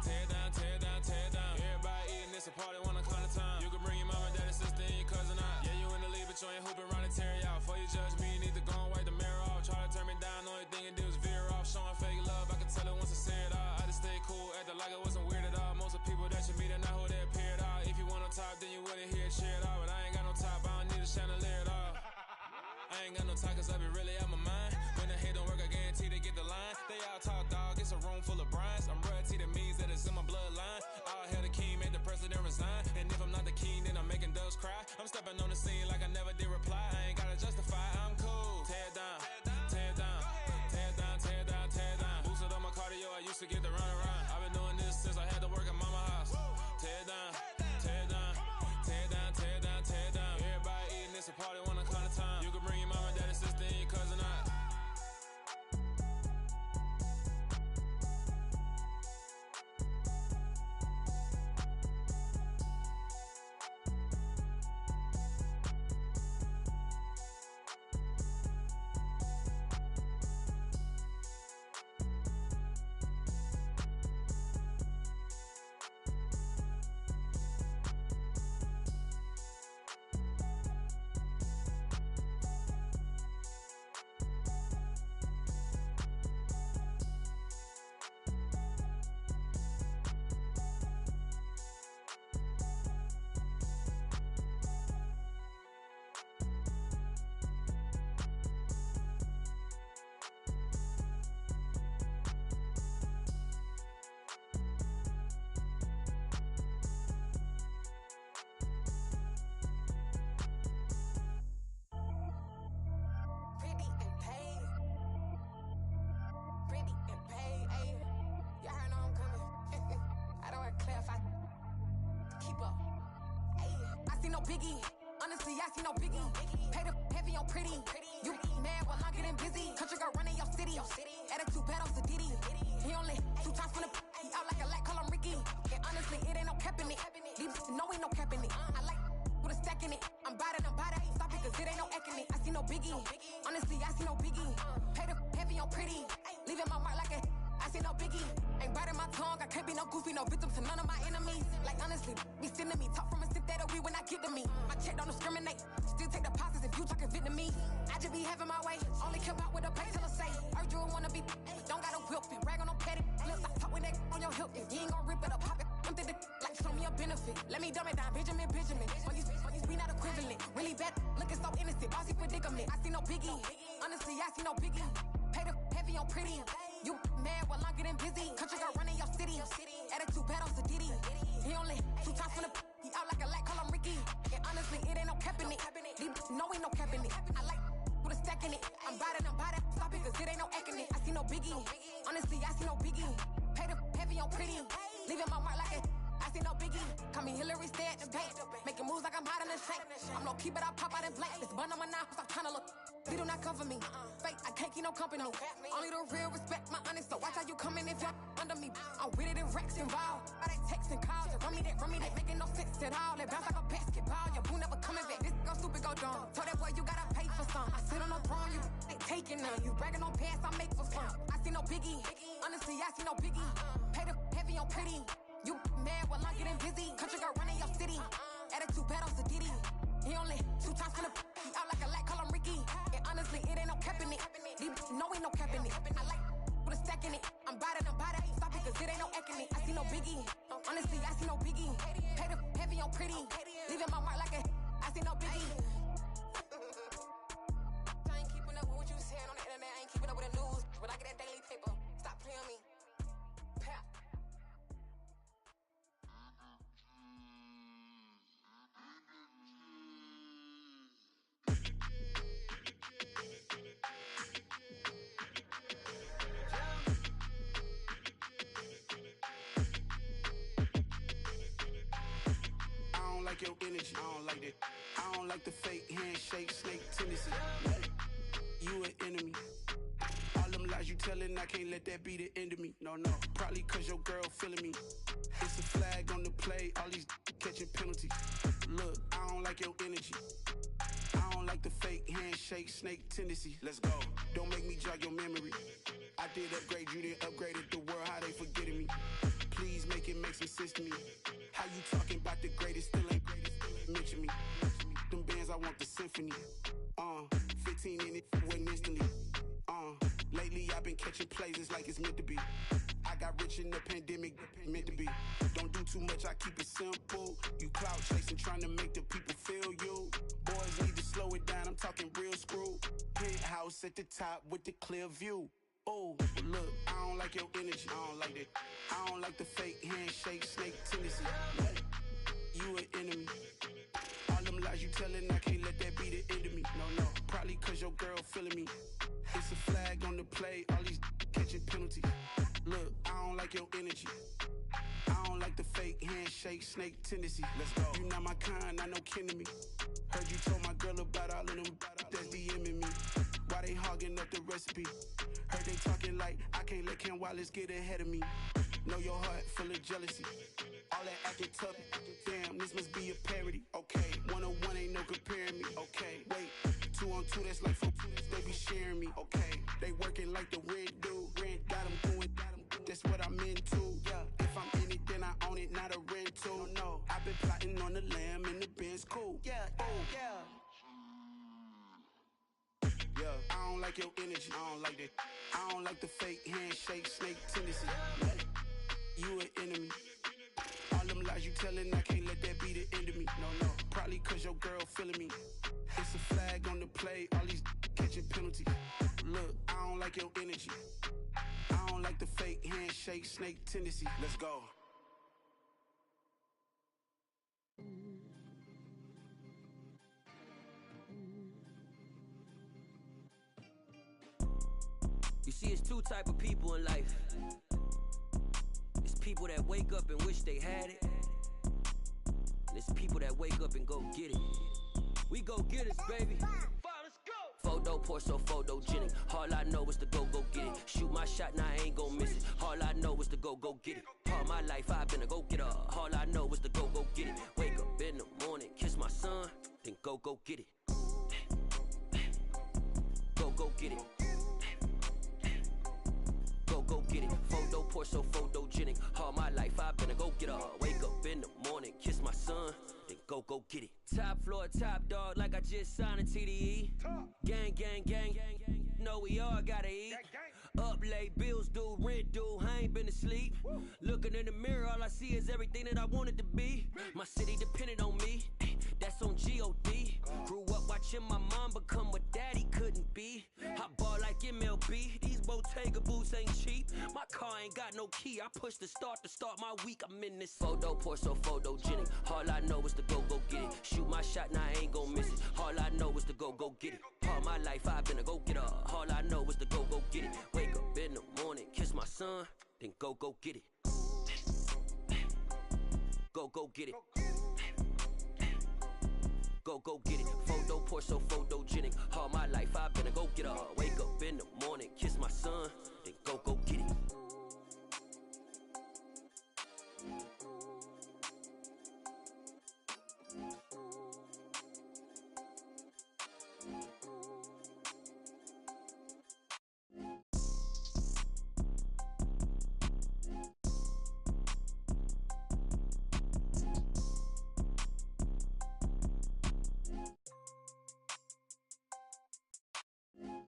tear down, tear down, tear down. Everybody eating, it's a party, wanna come to time. You can bring your mama, daddy, sister, and your cousin out. Yeah, you in the league, but you ain't hooping around and tear you out. Before you judge me, you need to go and wipe the mirror off. Try to turn me down, only thing it did was veer off. Showing fake love, I can tell it once I say it all. I just stay cool, acting like it wasn't weird at all. Most of the people that you meet are not who they appear at all. If you want on top, then you wouldn't hear it shared all. But I ain't got no top, I don't need a chandelier at all. I ain't got no time cause I be really out my mind. When the head don't work, I guarantee they get the line. They all talk dog, it's a room full of brines. I'm royalty, that means that it's in my bloodline. All hail the king, made the president resign. And if I'm not the king, then I'm making doves cry. I'm stepping on the scene like I never did reply. I ain't gotta justify, I'm cool. Tear down, tear down, tear down, tear down, tear down. Boosted up my cardio, I used to get to run around. I've been doing this since I had to work at mama house. Tear down, tear down, tear down, tear down, tear down. Everybody eating, it's a party, wanna come to time. You can bring your mama, daddy, sister, and your cousin out. see no biggie. Honestly, I see no biggie. Pay the heavy on pretty. You mad while I'm getting busy. Country girl running your city. Attitude bad on Diddy. He only 2 times from the he out like a light, call him Ricky. And honestly, it ain't no cap in it. These no ain't no cap in it. I like with a stack in it. I'm bad. Stop it, cause it ain't no eck in it. I see no biggie. Honestly, I see no biggie. Pay the heavy on pretty. Leaving my mark like a I see no biggie. Ain't biting my tongue. I can't be no goofy, no victim to none of my enemies. Like honestly, be sending me talk from a stick that'll be when I get to me. My check don't discriminate. Still take deposits if you talking Vietnamese. I just be having my way. Only come out with a pay till I say. Heard you wanna be, don't got a whip and brag on no petty. Look, I talk with that on your hip. If you ain't gon' rip it up, pop it. Empty the like show me a benefit. Let me dumb it down, Benjamin. When you we not equivalent. Really bad, looking so innocent. Bossy predicament. I see no biggie. Honestly, I see no biggie. Pay the heavy on pretty. You mad while I'm getting busy. Country girl running your city. Attitude bad on Diddy. He only 2 times from the he out like a light, call him Ricky. And honestly, it ain't no cap in it. No ain't no cap in it. I like with a stack in it. I'm bad. Stop it, cause it ain't no eck in it. I see no biggie. Honestly, I see no biggie. Pay the heavy on pretty. Leaving my mark like a I see no biggie. Call me Hillary, stay at the bank. Making moves like I'm hot in the shank. I'm low key, but I pop out in blank. This bun on my knife, I'm trying to look. They do not come for me. Fake, I can't keep no company. Only the real respect my honest. So watch how you coming if you're under me. I'm with it and Rex involved. By they text and calls. Run me that. Making no sense at all. They bounce like a basketball. Your boo never coming back. This go stupid, go dumb. Told that boy you gotta pay for some. I sit on the throne, you ain't taking none. You bragging on past, I make for fun. I see no biggie. Honestly, I see no biggie. Pay the heavy on pretty. You mad while I'm getting busy. Country girl running your city. Attitude bad on Diddy. He only 2 times from the he out like a light, call him Ricky. And honestly, it ain't no cap in it. No ain't no cap in it. I like with a stack in it. I'm bad. Stop it, cause it ain't no eck in it. I see no biggie. Honestly, I see no biggie. Pay the heavy on pretty. Leaving my mark like a I see no biggie. I ain't keeping up with what you saying on the internet. I ain't keeping up with the news. But I get that daily paper. Stop playing on me. Pap. I don't like your energy. I don't like that. I don't like the fake handshake, snake tendency. You an enemy. All them lies you telling, I can't let that be the end of me. No, probably cause your girl feeling me. It's a flag on the play, all these catching penalties. Look, I don't like your energy. I don't like the fake handshake, snake tendency. Let's go. Don't make me jog your memory. I did upgrade, you didn't upgrade it. The world, how they forgetting me. Please make it make some sense to me. How you talking about the greatest, still ain't greatest, mention me. Them bands, I want the symphony. 15 in it, wasn't instantly. Lately I've been catching plays, it's like it's meant to be. I got rich in the pandemic, meant to be. Don't do too much, I keep it simple. You clout chasing, trying to make the people feel you. Boys need to slow it down, I'm talking real screw. Penthouse at the top with the clear view. Oh, look, I don't like your energy, I don't like that. I don't like the fake handshake, snake tendency. You an enemy. All them lies you telling, I can't let that be the end of me. No, probably cause your girl feeling me. It's a flag on the play, all these catching penalties. Look, I don't like your energy. I don't like the fake handshake, snake tendency. Let's go. You not my kind, not no kin to me. Heard you told my girl about all of them that's DMing me. Why they hogging up the recipe? Heard they talking like I can't let Ken Wallace get ahead of me. Know your heart full of jealousy. All that acting tough, damn, this must be a parody. Okay, 101 ain't no comparing me. Okay, wait, 2 on 2, that's like 4, they be sharing me. Okay, they working like the rent do. Rent got them doing, that's what I'm into. Yeah, if I'm in it, then I own it, not a rental. No, I've been plotting on the lamb and the Benz cool. Yeah, I don't like your energy, I don't like that. I don't like the fake handshake, snake tendency. You an enemy. All them lies you telling, I can't let that be the end of me. No, probably cause your girl feeling me. It's a flag on the play, all these catching penalties. Look, I don't like your energy. I don't like the fake handshake, snake tendency. Let's go. You see, it's 2 type of people in life. It's people that wake up and wish they had it. And it's people that wake up and go get it. We go get it, baby. Photo poor, so photogenic. All I know is to go get it. Shoot my shot, now I ain't gon' miss it. All I know is to go get it. All my life I've been a go getter. All I know is to go get it. Wake up in the morning, kiss my son, then go get it. Go get it. Go get it. Photo poor, so photogenic. All my life I've been a go getter. Wake up in the morning, kiss my son, then go get it. Top floor, top dog, like I just signed a TDE. Gang, gang, gang, gang, gang. Know we all gotta eat. Up late, bills due, rent due, I ain't been asleep. Looking in the mirror, all I see is everything that I wanted to be. My city depended on me, that's on G.O.D. Grew up watching my mom become what daddy couldn't be. I ball like MLB, these Bottega boots ain't cheap. My car ain't got no key, I push the start to start my week. I'm in this photo poor, so photogenic. All I know is to go get it. Shoot my shot, now I ain't gon' miss it. All I know is to go get it. All my life I've been a go getter. All I know is to go get it. Wake up in the morning, kiss my son, then go get it. Go get it. Go get it. Photo poor, so photogenic. All my life I've been a go getter. Wake up in the morning, kiss my son, then go get it.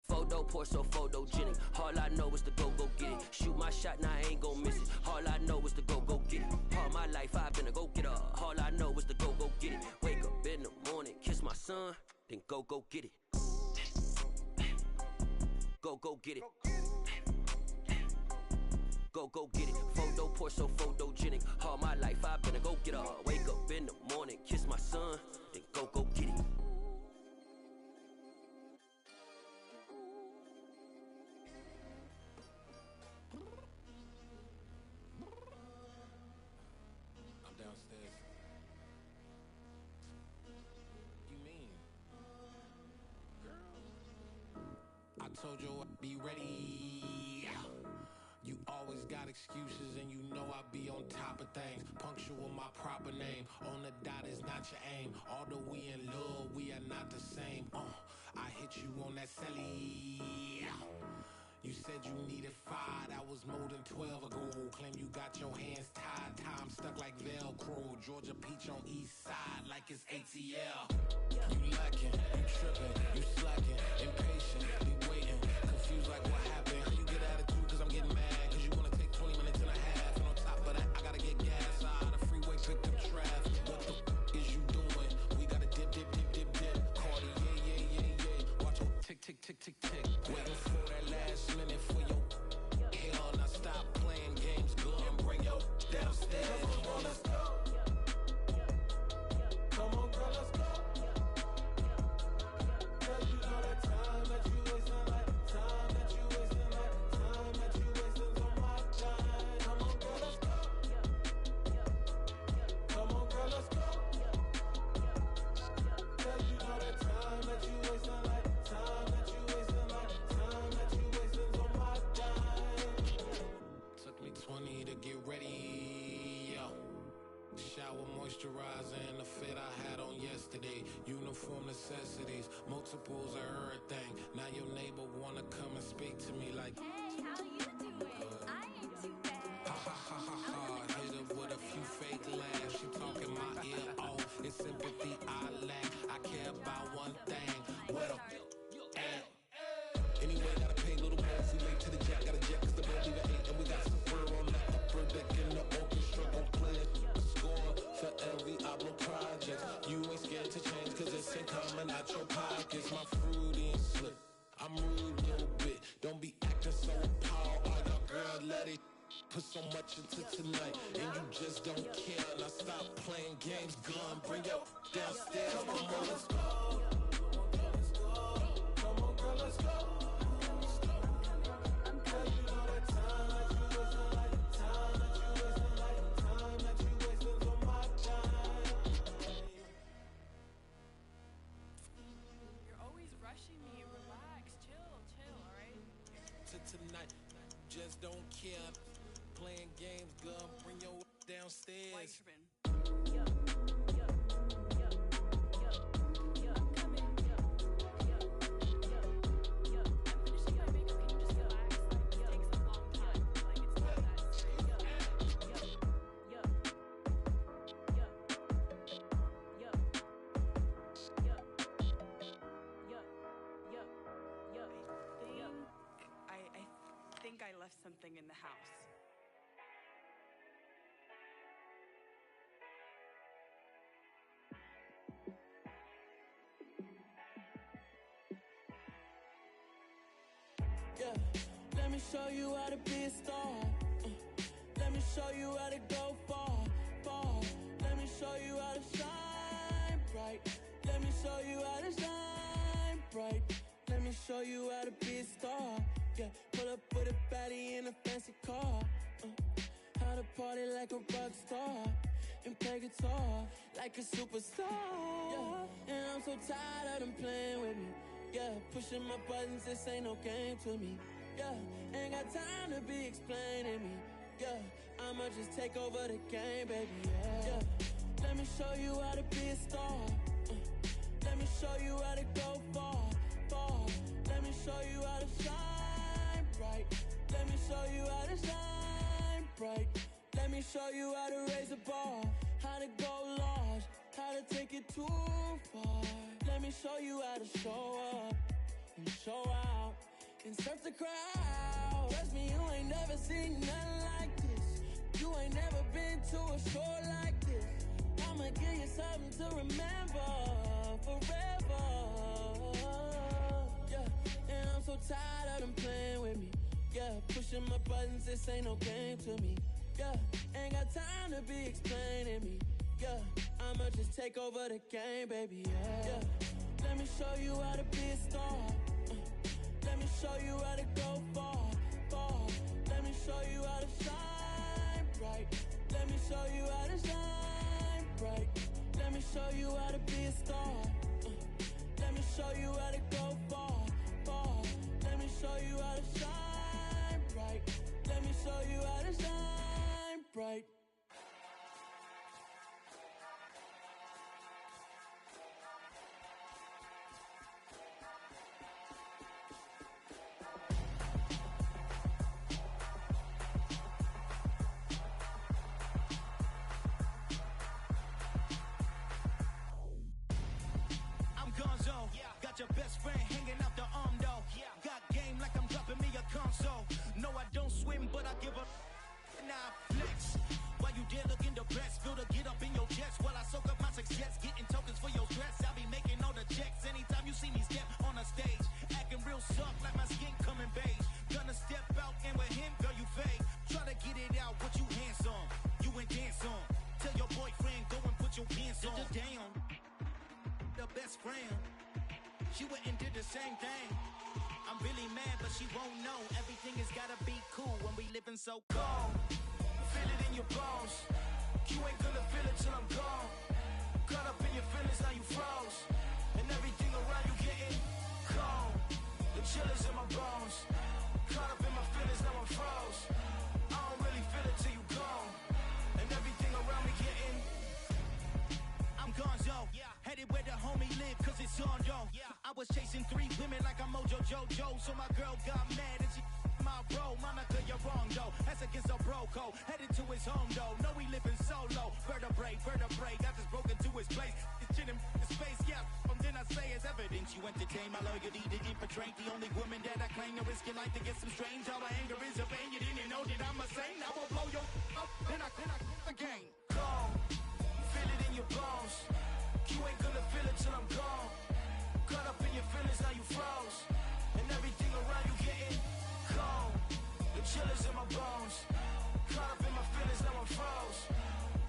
Photo poor, so photogenic. All I know is to go get it. Shoot my shot, now I ain't gon' miss it. All I know is to go get it. All my life I've been a go getter. All I know is to go get it. Wake up in the morning, kiss my son, then go get it. Go get it. Go get it. Photo poor, so photogenic. All my life I've been a go getter. Wake up in the morning, kiss my son, then go get it. I'm downstairs. You mean? Girl, I told you I'd be ready. You always got excuses and you know I be on top of things. Punctual my proper name. On the dot is not your aim. Although we in love, we are not the same. I hit you on that celly. You said you needed 5, that was more than 12 ago. Claim you got your hands tied, time stuck like Velcro. Georgia Peach on east side like it's ATL. You lacking, you tripping, you slacking, impatient, be waiting, confused like what happened. You get attitude cause I'm getting mad, cause you wanna take 20 minutes and a half. And on top of that, I gotta get gas out of the freeway, pick up traffic. What the is you doing? We gotta dip. Cardi, yeah. Watch your tick. Waiting for that last minute for your hell. Now stop playing games, go and bring your downstairs. Come on, let's go. Come on, girl, let's go. Cause you know that time that you wasting, like time that you wasting, like time that you wasting on my time. Come on, girl, let's go. Come on, girl, let's go. Cause you know that time that you wasting, like time that you wasting, like time that you wasting on my time. Took me 20 to get ready, yo. Shower, moisturizer, and the fit I had on yesterday. Uniform necessities, multiples of everything. Now your neighbor wanna come and speak to me like, Hey, how you doing? I ain't too bad. ha. Hit her with a few fake laughs. She talking my ear off. It's sympathy I lack. I care about one thing. What a at. Anyway, gotta pay a little more if we late to the jack. Got a jet cause the boat leave at 8. And we got some fur on the upper deck in the orchestra. Gon' play a score for every album project. You ain't scared to change cause it's ain't coming out your pockets. My fruity and slick. I'm rude a little bit. Don't be acting so appalled. All your girl let it put so much into tonight. And you just don't care. Now stop playing games. Gun, bring your downstairs. Come on, let's go. Come on, girl, let's go. Cause you know that time that you wasting, like time that you wasting, like time that you wasting on my time. care. Playing games, girl. Bring your downstairs. I think I left something in the house. Yeah, let me show you how to be a star. Let me show you how to go far, far. Let me show you how to shine bright. Let me show you how to shine bright. Let me show you how to be a star. Yeah, pull up with a baddie in a fancy car. How to party like a rock star and play guitar like a superstar. Yeah, and I'm so tired of them playing with me. Yeah, pushing my buttons, this ain't no game to me. Yeah, ain't got time to be explaining me. Yeah, I'ma just take over the game, baby. Yeah, let me show you how to be a star. Let me show you how to go far, far. Let me show you how to shine bright. Let me show you how to shine bright. Let me show you how to raise a bar, how to go large, how to take it too far. Let me show you how to show up and show out and surf the crowd. Trust me, you ain't never seen nothing like this. You ain't never been to a show like this. I'ma give you something to remember forever. Yeah, and I'm so tired of them playing with me. Yeah, pushing my buttons, this ain't no game to me. Yeah, ain't got time to be explaining me. Yeah, I'ma just take over the game, baby. Yeah, let me show you how to be a star. Let me show you how to go far, far. Let me show you how to shine bright. Let me show you how to shine bright. Let me show you how to be a star. Let me show you how to go far, far. Let me show you how to shine bright. Let me show you how to shine bright. Gonzo, got your best friend hanging out the arm though. Got game like I'm dropping me a console. No, I don't swim, but I give a nah flex. While you there looking depressed, feel to get up in your chest while I soak up my success, getting tokens for your stress. I'll be making all the checks anytime you see me step on a stage, acting real soft like my skin coming beige. Gonna step out and with him, girl, you fake. Try to get it out, what you handsome, you ain't dance on. Tell your boyfriend go and put your pants on. Damn. The best friend, she went and did the same thing. I'm really mad, but she won't know. Everything has gotta be cool when we living so cold. Feel it in your bones. You ain't gonna feel it till I'm gone. Caught up in your feelings, now you froze. And everything around you getting cold. The chill is in my bones. Caught up in my feelings, now I'm froze. I don't really feel it till you gone. And everything around me getting I'm Gonzo, headed where the homie live, cause it's on, yo. I was chasing 3 women like I'm Mojo Jojo, so my girl got mad and she my bro. Monica, you're wrong, though. That's against a bro code. Headed to his home, though. No, we living solo. Vertebrae, got this broken to his place. It's chin in his face, yeah. Then I say it's evidence you entertain my loyalty to infiltrate the only woman that I claim to risk your life to get some strange. All my anger is a pain. You didn't know that I'm a saint. I will blow your up, then I again. Calm. Feel it in your bones. You ain't gonna feel it till I'm gone. Caught up in your feelings, now you froze. And everything around you getting cold. The chill is in my bones. Caught up in my feelings, now I'm froze.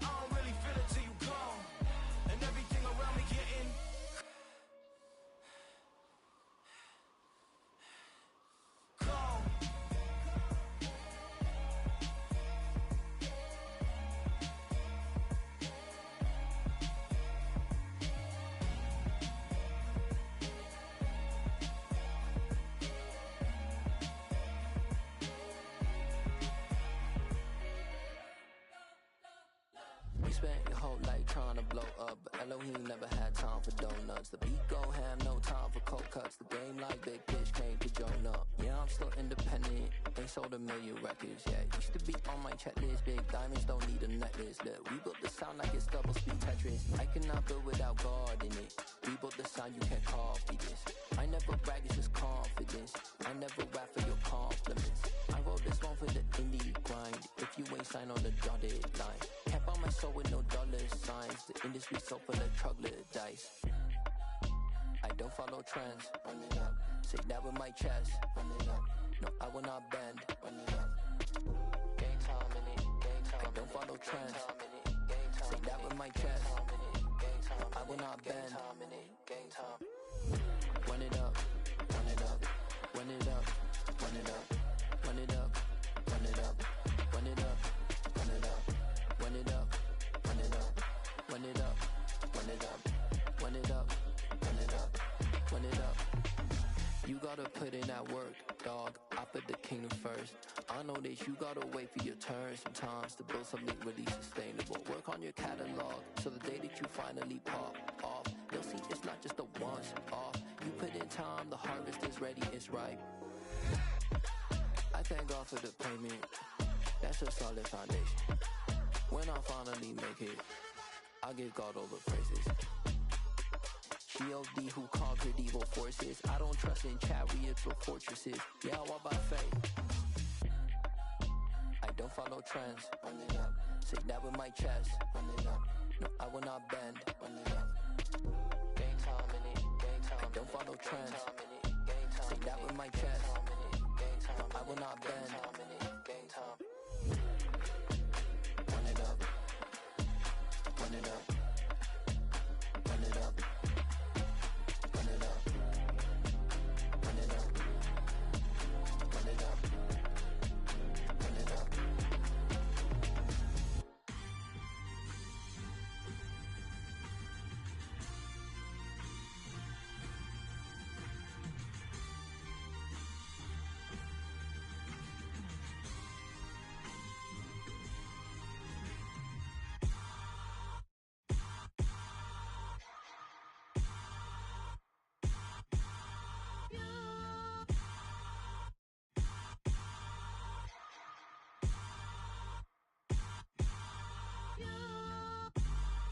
I don't really feel it till you gone. And everything around me getting cold. spent your whole life trying to blow up, but Elohim never had time for donuts. The beat go ham, no time for cold cuts. The game like Big Fish came to join up. Yeah, I'm still independent, ain't sold a million records yet. Used to be on my checklist, big diamonds don't need a necklace. Look, we built the sound like it's double speed Tetris. I cannot build without God in it. We built the sound, you can't copy this. I never brag, it's just confidence. I never rap for your compliments. I wrote this one for the indie grind. If you ain't signed on the dotted line, can't buy my soul with no dollar signs. The industry so full of troglodytes. I don't follow trends. Run it up. Say that with my chest. Run it up. No, I will not bend. Run it up. Game time in it. Game time. I don't follow trends. Say that with my chest. I will not bend. Game time. Run it up. Run it up. Run it up. Run it up. Run it up. Run it up. Run it up. Run it up. Run it up. Run it up. Run it up. Run it up. Run it up. Run it up. Run it up. You gotta put in that work, dog. I put the kingdom first. I know that you gotta wait for your turn sometimes to build something really sustainable. Work on your catalog, so the day that you finally pop off, you'll see it's not just a once off. You put in time, the harvest is ready, it's ripe. I thank God for the payment, that's a solid foundation. When I finally make it, I give God all the praises. G.O.D. who conquered evil forces. I don't trust in chariots or fortresses. Yeah, I walk by faith. I don't follow trends. Run it up. Say that with my chest. Run it up. No, I will not bend. Run it up. Game time in it. Game time. I don't follow trends. Say that with my chest. I will not bend. Game time. Run it up. Run it up. Run it up. Run it up. Run it up. Run it up. Run it up.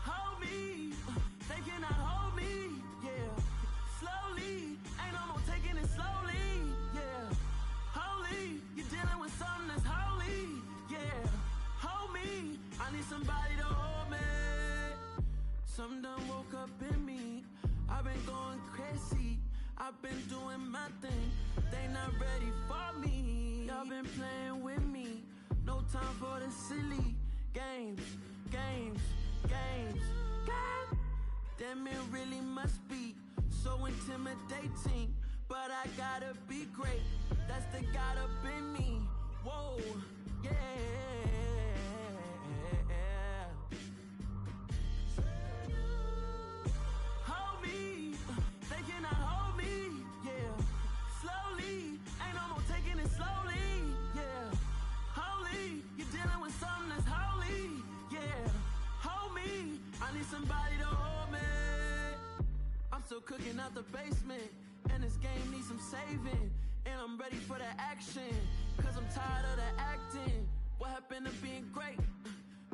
Hold me, they cannot hold me, yeah. Slowly, ain't no more taking it slowly, yeah. Holy, you're dealing with something that's holy, yeah. Hold me, I need somebody to hold me. Something done woke up in me, I've been going crazy, I've been doing my thing, they not ready for me. Y'all been playing with me, no time for the silly games, games, games, games. Damn, it really must be so intimidating, but I gotta be great, that's the God up in me. Whoa, yeah. Hold me, they cannot hold me, yeah. Slowly, ain't no more taking it slowly, yeah. Holy, you're dealing with something that's holy, yeah. Hold me, I need somebody to hold me. I'm still cooking out the basement, and this game needs some saving, and I'm ready for the action, cause I'm tired of the acting. What happened to being great?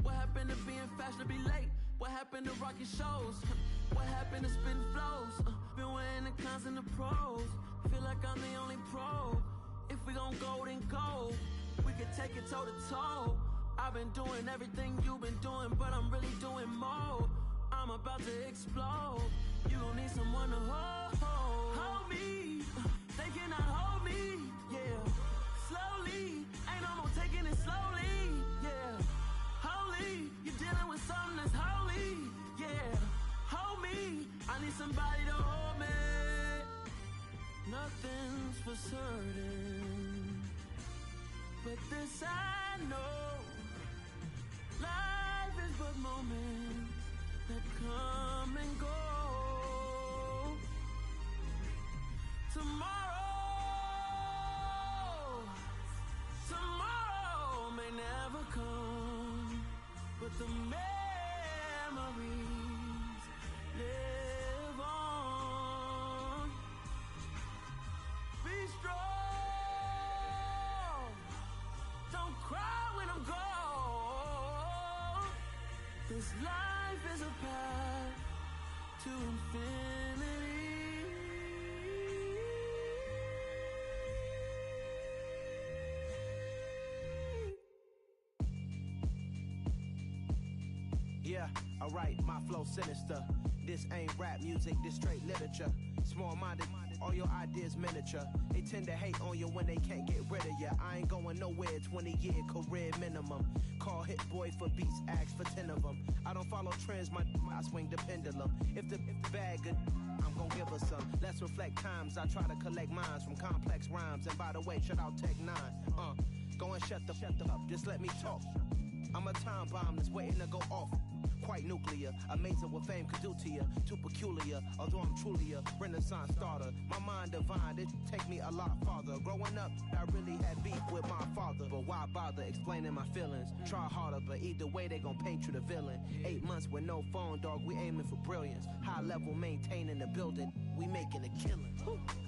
What happened to being fashionably late? What happened to rocking shows? What happened to spitting flows? Been wearing the cons and the pros, feel like I'm the only pro. If we gon' go, then go, we could take it toe to toe. I've been doing everything you've been doing, but I'm really doing more. I'm about to explode, you gon' need someone to hold. Hold me, they cannot hold me, yeah. Slowly, ain't no more taking it slowly, yeah. Holy, you're dealing with something that's holy, yeah. Hold me, I need somebody to hold me. Nothing's for certain, but this I know, life is but moments that come and go. Tomorrow may never come, but the man memories live on. Be strong. Don't cry when I'm gone. This life is a path to infinity. Yeah, alright, my flow sinister. This ain't rap music, this straight literature. Small-minded, all your ideas miniature. They tend to hate on you when they can't get rid of you. I ain't going nowhere, 20-year career minimum. Call Hit Boy for beats, ask for 10 of them. I don't follow trends, I swing the pendulum. If the bag good, I'm gon' give her some. Let's reflect times, I try to collect minds from complex rhymes. And by the way, shout out Tech 9. Go and shut the up, just let me talk. I'm a time bomb that's waiting to go off. Quite nuclear, amazing what fame could do to you. Too peculiar, although I'm truly a renaissance starter. My mind divine, it take me a lot farther. Growing up, I really had beef with my father. But why bother explaining my feelings? Try harder, but either way they gon' paint you the villain. 8 months with no phone, dog, we aiming for brilliance. High level maintaining the building, we making a killing.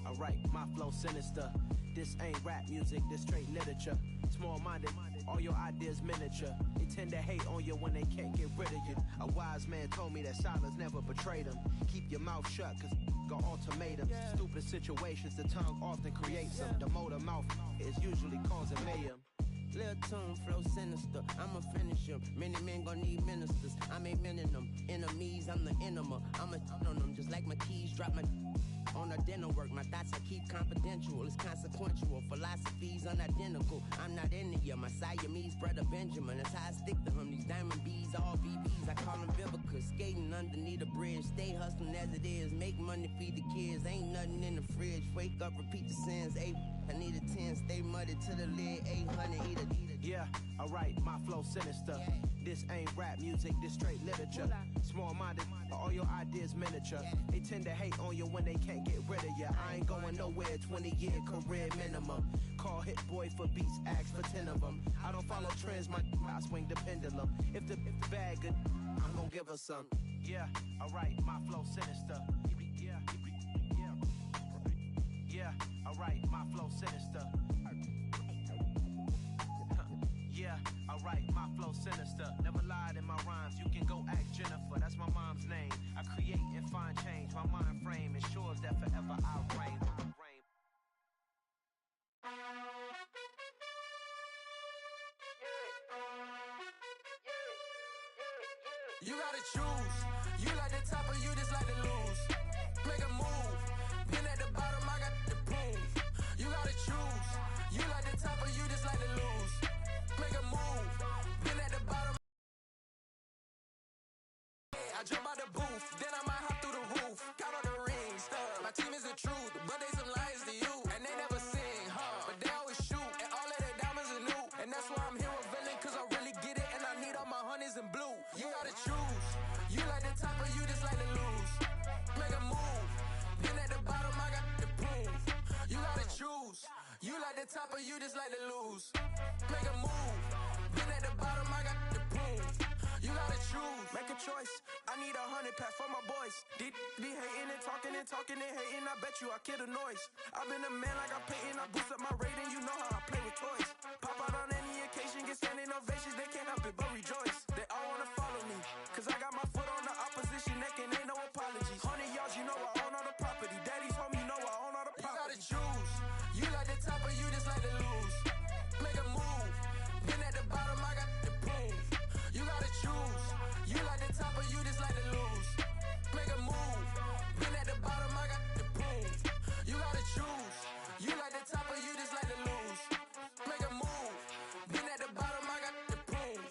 Alright, my flow sinister. This ain't rap music, this straight literature. Small-minded, all your ideas miniature. They tend to hate on you when they can't get rid of you. A wise man told me that silence never betrayed him. Keep your mouth shut, cause got ultimatums. Stupid situations, the tongue often creates them. The motor mouth is usually causing mayhem. Lil' tune, flow sinister, I'ma finish him. Many men gon' need ministers, I'm aiming them. Enemies, I'm the enema, I'ma on them. Just like my keys, drop my on a dinner work. My thoughts I keep confidential, it's consequential. Philosophies unidentical, I'm not into ya. My Siamese brother Benjamin, that's how I stick to him. These diamond bees, all BBs, I call them Vivica. Skating underneath a bridge, stay hustling as it is. Make money, feed the kids, ain't nothing in the fridge. Wake up, repeat the sins, I need a 10, stay muddy to the lid, 800, eat a. Yeah, alright, my flow sinister. This ain't rap music, this straight literature. Small-minded, all your ideas miniature. They tend to hate on you when they can't get rid of you. I ain't going nowhere, 20-year career minimum. Call Hit Boy for beats, ask for 10 of them. I don't follow trends, I swing the pendulum. If the bag good, I'm gon' give her some. Yeah, alright, my flow sinister. Yeah, alright, my flow sinister. Yeah, alright, my flow sinister. Never lied in my rhymes, you can go ask Jennifer. That's my mom's name. I create and find change. My mind frame ensures that forever I'll reign. You gotta choose. You like the top or you just like to lose. Make a move. Been at the bottom, I got the proof. You gotta choose. You like the top or you just like to lose. Make a move. Been at the bottom. I jump out the booth, then I might hop through the roof. Count on the rings, my team is the truth, but they some liars to you. And they never sing, but they always shoot. And all of their diamonds are new. And that's why I'm here with villain, cause I really get it. And I need all my honeys in blue. You gotta choose. You like the top or you just like to lose. Make a move. Been at the bottom, I got the proof. You gotta choose. You like the top or you just like to lose. Make a move. Been at the bottom, I got the proof. You gotta choose. Make a choice. I need 100 pack for my boys. Be hating and talking and hating. I bet you I kill the noise. I've been a man like I'm painting. I boost up my rating. You know how I play with toys. Pop out on any occasion, get standing ovations. They can't help it but rejoice. They all wanna follow me, cause I got my foot on the opposition neck and ain't no apologies. 100 yards, you know I own all the property. Daddy's home, you know I own all the property. You gotta choose. You like the top or you just like to lose. Make a move. Been at the bottom, I got the proof. You gotta choose. You like the top or you just like to lose. Make a move. Been at the bottom, I got the proof. You gotta choose. You like the top or you just like to lose. Make a move. Been at the bottom, I got the proof.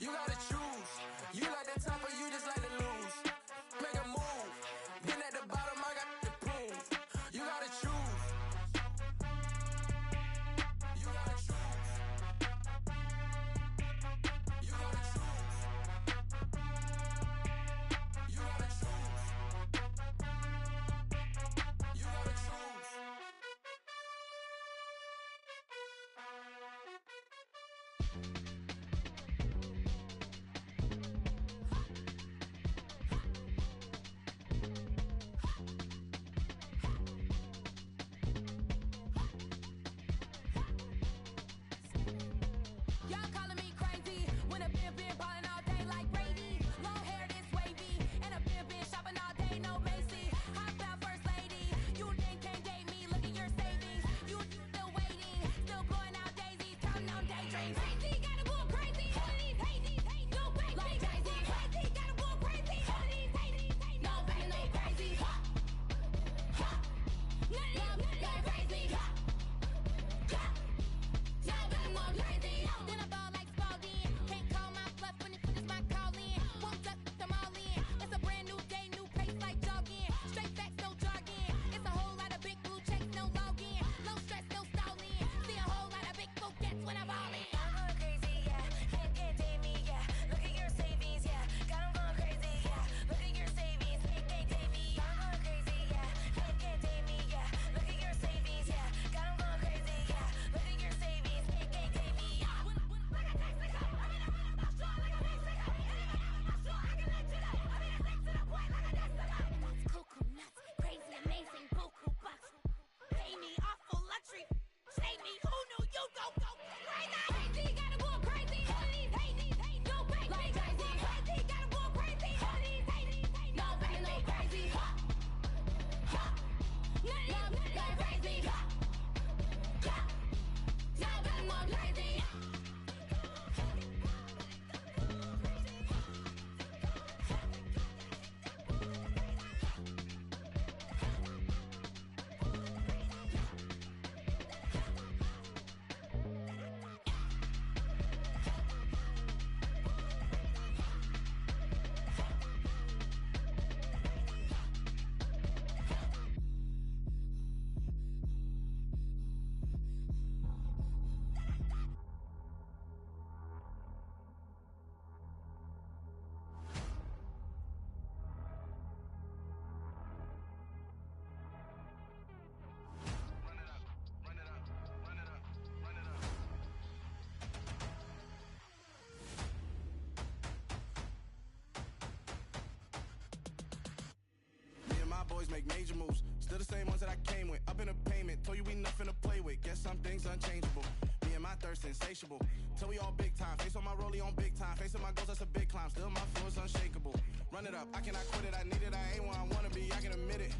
You gotta choose. You like the top or you just like to lose. Make a move. Been at the bottom, I got the proof. You gotta choose. make major moves. Still the same ones that I came with. Up in a payment, told you we nothing to play with. Guess some things unchangeable. Me and my thirst insatiable. Till we all big time. Face on my rollie on big time. Facing my goals, that's a big climb. Still my flow is unshakable. Run it up, I cannot quit it. I need it, I ain't where I wanna be, I can admit it.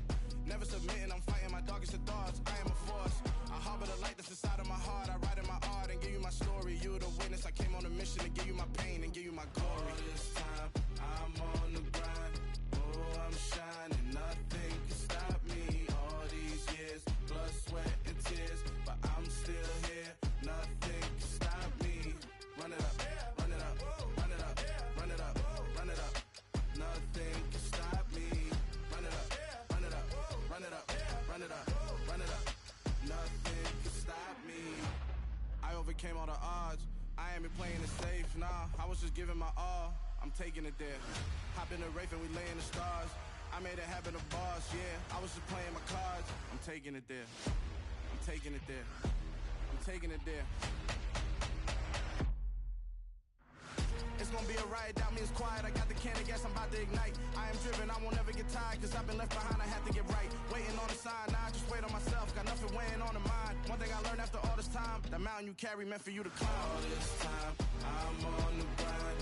Never submitting, I'm fighting my darkest of thoughts. I am a force. I harbor the light that's inside of my heart. I write in my art and give you my story. You the witness. I came on a mission to give you my pain and give you my glory. All this time, I'm on the grind. Oh, I'm shining. Nothing can stop me. All these years, blood, sweat, and tears. But I'm still here. Nothing can stop me. Run it up, run it up, run it up, run it up, run it up. Nothing can stop me. Run it up, run it up, run it up, run it up, run it up. Nothing can stop me. I overcame all the odds. I ain't been playing it safe, nah. I was just giving my all. I'm taking it there. Hop in the Wraith and we lay in the stars. I made it happen, the boss, yeah. I was just playing my cards. I'm taking it there. I'm taking it there. I'm taking it there. It's gonna be a riot, doubt me it's quiet. I got the can of gas, I'm about to ignite. I am driven, I won't ever get tired. Cause I've been left behind, I have to get right. Waiting on the sign, now I just wait on myself. Got nothing weighing on the mind. One thing I learned after all this time, the mountain you carry meant for you to climb. All this time, I'm on the grind.